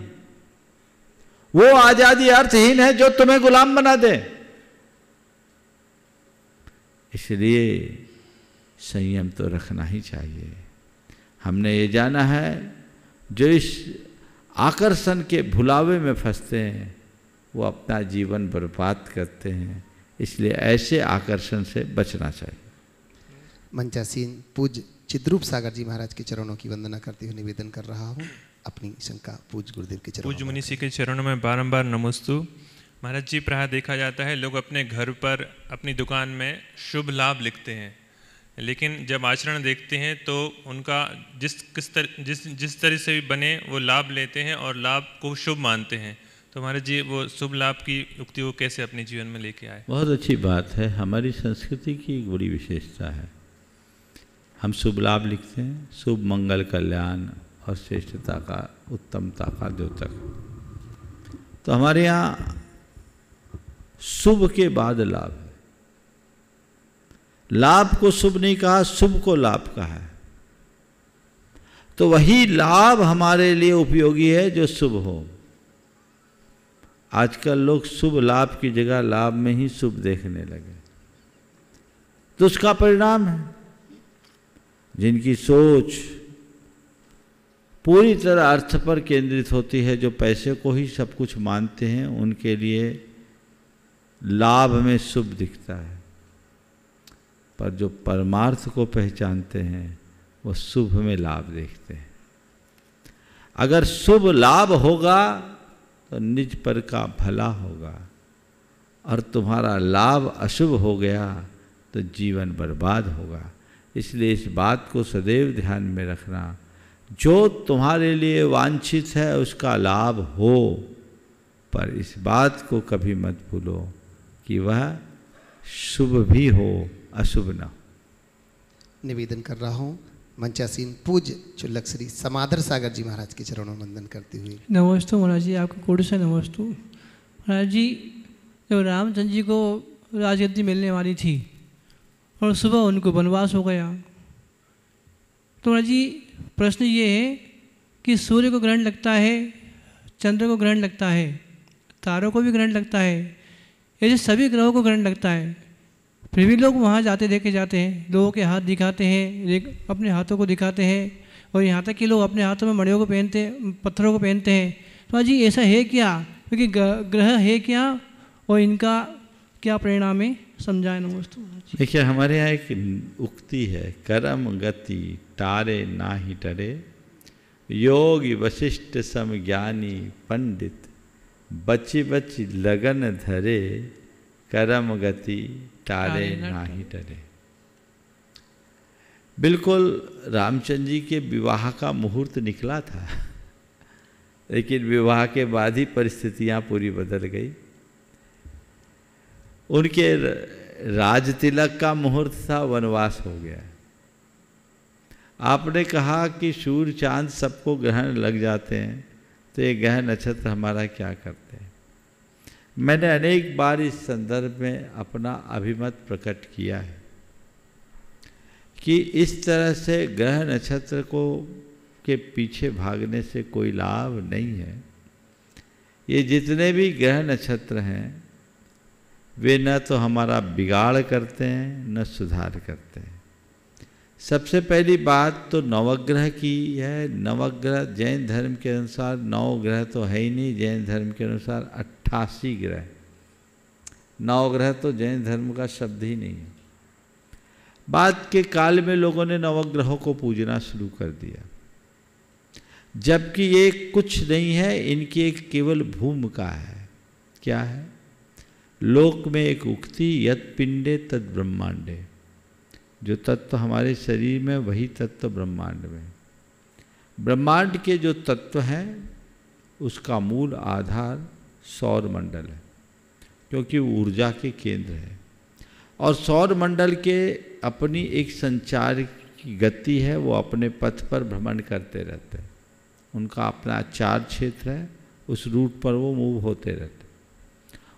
वो आज़ादी अर्थहीन है जो तुम्हें गुलाम बना दे। इसलिए संयम तो रखना ही चाहिए। हमने ये जाना है, जो इस आकर्षण के भुलावे में फंसते हैं वो अपना जीवन बर्बाद करते हैं। इसलिए ऐसे आकर्षण से बचना चाहिए। मंचासीन पूज्य चिद्रूप सागर जी महाराज के चरणों की वंदना करते हुए निवेदन कर रहा हूँ, अपनी शंका पूज्य गुरुदेव के चरणों, पूज्य मुनि के चरणों में बारंबार नमोस्तु। महाराज जी, प्रायः देखा जाता है लोग अपने घर पर, अपनी दुकान में शुभ लाभ लिखते हैं, लेकिन जब आचरण देखते हैं तो उनका जिस तरह से भी बने वो लाभ लेते हैं और लाभ को शुभ मानते हैं। तो महाराज जी, वो शुभ लाभ की युक्ति को कैसे अपने जीवन में लेके आए? बहुत अच्छी बात है। हमारी संस्कृति की एक बड़ी विशेषता है, हम शुभ लाभ लिखते हैं, शुभ, मंगल, कल्याण और श्रेष्ठता का, उत्तमता का द्योतक। तो हमारे यहाँ शुभ के बाद लाभ है। लाभ को शुभ नहीं कहा, शुभ को लाभ कहा है। तो वही लाभ हमारे लिए उपयोगी है जो शुभ हो। आजकल लोग शुभ लाभ की जगह लाभ में ही शुभ देखने लगे, तो उसका परिणाम है जिनकी सोच पूरी तरह अर्थ पर केंद्रित होती है, जो पैसे को ही सब कुछ मानते हैं, उनके लिए लाभ में शुभ दिखता है। पर जो परमार्थ को पहचानते हैं वो शुभ में लाभ देखते हैं। अगर शुभ लाभ होगा तो निज पर का भला होगा, और तुम्हारा लाभ अशुभ हो गया तो जीवन बर्बाद होगा। इसलिए इस बात को सदैव ध्यान में रखना, जो तुम्हारे लिए वांछित है उसका लाभ हो, पर इस बात को कभी मत भूलो कि वह शुभ भी हो, अशुभ न हो। निवेदन कर रहा हूँ मंचासीन पूज्य चुल्लक श्री समादर सागर जी महाराज के चरणों में वंदन करते हुए। नमस्तु महाराज जी, आपको कोटि से नमस्तु। महाराज जी, जब रामचंद्र जी को राजगद्दी मिलने वाली थी और सुबह उनको वनवास हो गया, तो महाराज जी प्रश्न ये है कि सूर्य को ग्रहण लगता है, चंद्र को ग्रहण लगता है, तारों को भी ग्रहण लगता है, ऐसे सभी ग्रहों को ग्रहण लगता है, फिर भी लोग वहाँ जाते देखे जाते हैं, लोगों के हाथ दिखाते हैं, अपने हाथों को दिखाते हैं, और यहाँ तक कि लोग अपने हाथों में मड़ियों को पहनते हैं, पत्थरों को पहनते हैं। तो जी ऐसा है क्या, क्योंकि ग्रह है क्या और इनका क्या परिणाम है, समझाए। नमस्ते। देखिए, हमारे यहाँ एक उक्ति है, कर्म गति तारे ना ही टरे, योगी वशिष्ठ सम ज्ञानी पंडित, बची बची लगन धरे, कर्म गति तारे ना ही टरे। बिल्कुल रामचंद्र जी के विवाह का मुहूर्त निकला था, लेकिन विवाह के बाद ही परिस्थितियां पूरी बदल गई। उनके राज तिलक का मुहूर्त था, वनवास हो गया। आपने कहा कि सूर्य चांद सबको ग्रहण लग जाते हैं, तो ये ग्रह नक्षत्र हमारा क्या करते हैं। मैंने अनेक बार इस संदर्भ में अपना अभिमत प्रकट किया है कि इस तरह से ग्रह नक्षत्र को के पीछे भागने से कोई लाभ नहीं है। ये जितने भी ग्रह नक्षत्र हैं वे न तो हमारा बिगाड़ करते हैं न सुधार करते हैं। सबसे पहली बात तो नवग्रह की है। नवग्रह जैन धर्म के अनुसार 9 ग्रह तो है ही नहीं, जैन धर्म के अनुसार 88 ग्रह। 9 ग्रह तो जैन धर्म का शब्द ही नहीं है। बाद के काल में लोगों ने नवग्रहों को पूजना शुरू कर दिया, जबकि ये कुछ नहीं है, इनकी एक केवल भूमिका है। क्या है? लोक में एक उक्ति, यत् पिंडे तद ब्रह्मांडे। जो तत्व हमारे शरीर में वही तत्व ब्रह्मांड में। ब्रह्मांड के जो तत्व हैं उसका मूल आधार सौर मंडल है, क्योंकि वो ऊर्जा के केंद्र है। और सौर मंडल के अपनी एक संचार की गति है, वो अपने पथ पर भ्रमण करते रहते हैं। उनका अपना चार क्षेत्र है, उस रूट पर वो मूव होते रहते हैं।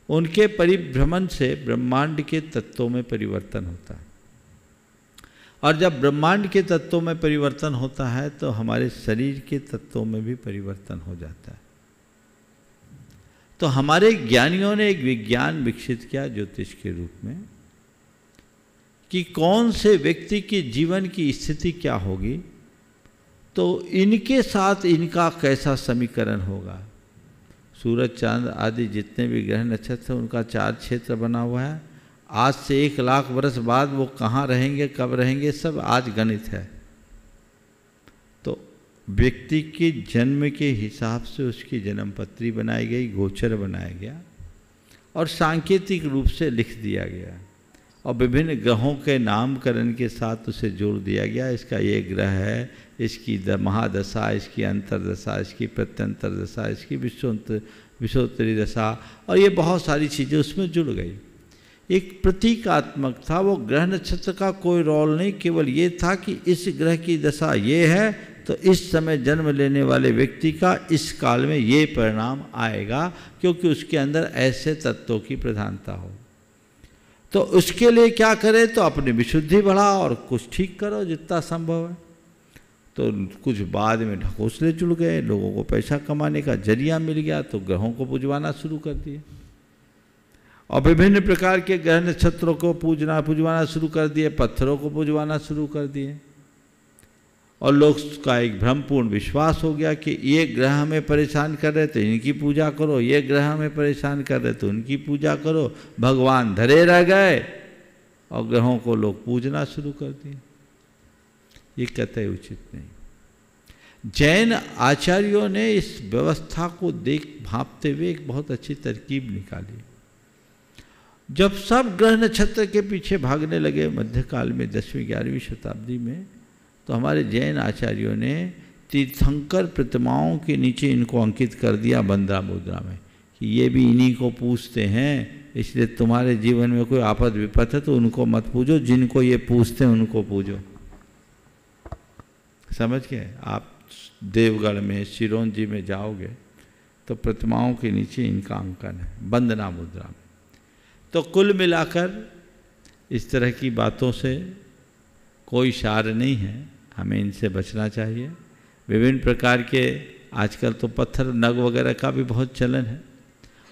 उनके परिभ्रमण से ब्रह्मांड के तत्वों में परिवर्तन होता है, और जब ब्रह्मांड के तत्वों में परिवर्तन होता है तो हमारे शरीर के तत्वों में भी परिवर्तन हो जाता है। तो हमारे ज्ञानियों ने एक विज्ञान विकसित किया ज्योतिष के रूप में कि कौन से व्यक्ति के जीवन की स्थिति क्या होगी, तो इनके साथ इनका कैसा समीकरण होगा। सूरज चांद आदि जितने भी ग्रह नक्षत्र उनका 4 क्षेत्र बना हुआ है। आज से 1 लाख वर्ष बाद वो कहाँ रहेंगे, कब रहेंगे, सब आज गणित है। तो व्यक्ति के जन्म के हिसाब से उसकी जन्मपत्री बनाई गई, गोचर बनाया गया और सांकेतिक रूप से लिख दिया गया, और विभिन्न ग्रहों के नामकरण के साथ उसे जोड़ दिया गया। इसका ये ग्रह है, इसकी महादशा, इसकी अंतरदशा, इसकी प्रत्यंतर दशा, इसकी विश्वोत्तरी दशा, और ये बहुत सारी चीज़ें उसमें जुड़ गई। एक प्रतीकात्मक था, वो ग्रह नक्षत्र का कोई रोल नहीं, केवल ये था कि इस ग्रह की दशा ये है तो इस समय जन्म लेने वाले व्यक्ति का इस काल में ये परिणाम आएगा, क्योंकि उसके अंदर ऐसे तत्वों की प्रधानता हो। तो उसके लिए क्या करें, तो अपनी विशुद्धि बढ़ाओ और कुछ ठीक करो जितना संभव है। तो कुछ बाद में ढकोसले जुड़ गए, लोगों को पैसा कमाने का जरिया मिल गया, तो ग्रहों को पूजवाना शुरू कर दिए और विभिन्न प्रकार के ग्रह नक्षत्रों को पूजवाना शुरू कर दिए, पत्थरों को पूजवाना शुरू कर दिए। और लोग का एक भ्रमपूर्ण विश्वास हो गया कि ये ग्रह हमें परेशान कर रहे तो इनकी पूजा करो, ये ग्रह हमें परेशान कर रहे तो उनकी पूजा करो। भगवान धरे रह गए और ग्रहों को लोग पूजना शुरू कर दिए। ये कतई उचित नहीं। जैन आचार्यों ने इस व्यवस्था को भांपते हुए एक बहुत अच्छी तरकीब निकाली। जब सब ग्रह नक्षत्र के पीछे भागने लगे मध्यकाल में 10वीं 11वीं शताब्दी में, तो हमारे जैन आचार्यों ने तीर्थंकर प्रतिमाओं के नीचे इनको अंकित कर दिया बंद्रा मुद्रा में कि ये भी इन्हीं को पूजते हैं, इसलिए तुम्हारे जीवन में कोई आफत विपत है तो उनको मत पूजो, जिनको ये पूजते हैं उनको पूजो। समझ गए आप? देवगढ़ में, सिरोंजी में जाओगे तो प्रतिमाओं के नीचे इनका अंकन है, वंदना मुद्रा में। तो कुल मिलाकर इस तरह की बातों से कोई सार नहीं है, हमें इनसे बचना चाहिए। विभिन्न प्रकार के आजकल तो पत्थर नग वगैरह का भी बहुत चलन है,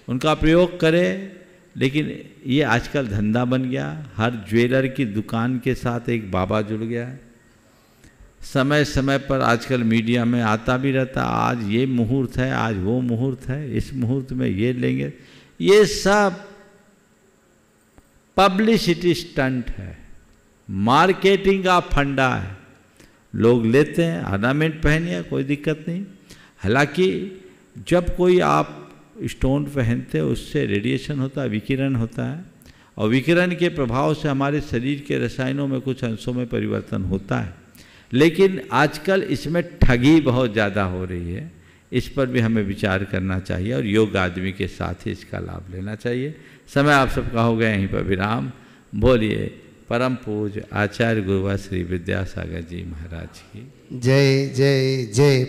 उनका प्रयोग करें, लेकिन ये आजकल धंधा बन गया। हर ज्वेलर की दुकान के साथ एक बाबा जुड़ गया है। समय समय पर आजकल मीडिया में आता भी रहता, आज ये मुहूर्त है, आज वो मुहूर्त है, इस मुहूर्त में ये लेंगे। ये सब पब्लिसिटी स्टंट है, मार्केटिंग का फंडा है। लोग लेते हैं, ऑर्नामेंट पहनिए, कोई दिक्कत नहीं। हालांकि जब कोई आप स्टोन पहनते हैं उससे रेडिएशन होता है, विकिरण होता है, और विकिरण के प्रभाव से हमारे शरीर के रसायनों में कुछ अंशों में परिवर्तन होता है। लेकिन आजकल इसमें ठगी बहुत ज़्यादा हो रही है, इस पर भी हमें विचार करना चाहिए और योग्य आदमी के साथ ही इसका लाभ लेना चाहिए। समय आप सबका हो गया, यहीं पर विराम। बोलिए परम पूज्य आचार्य गुरुवर श्री विद्यासागर जी महाराज की जय जय जय।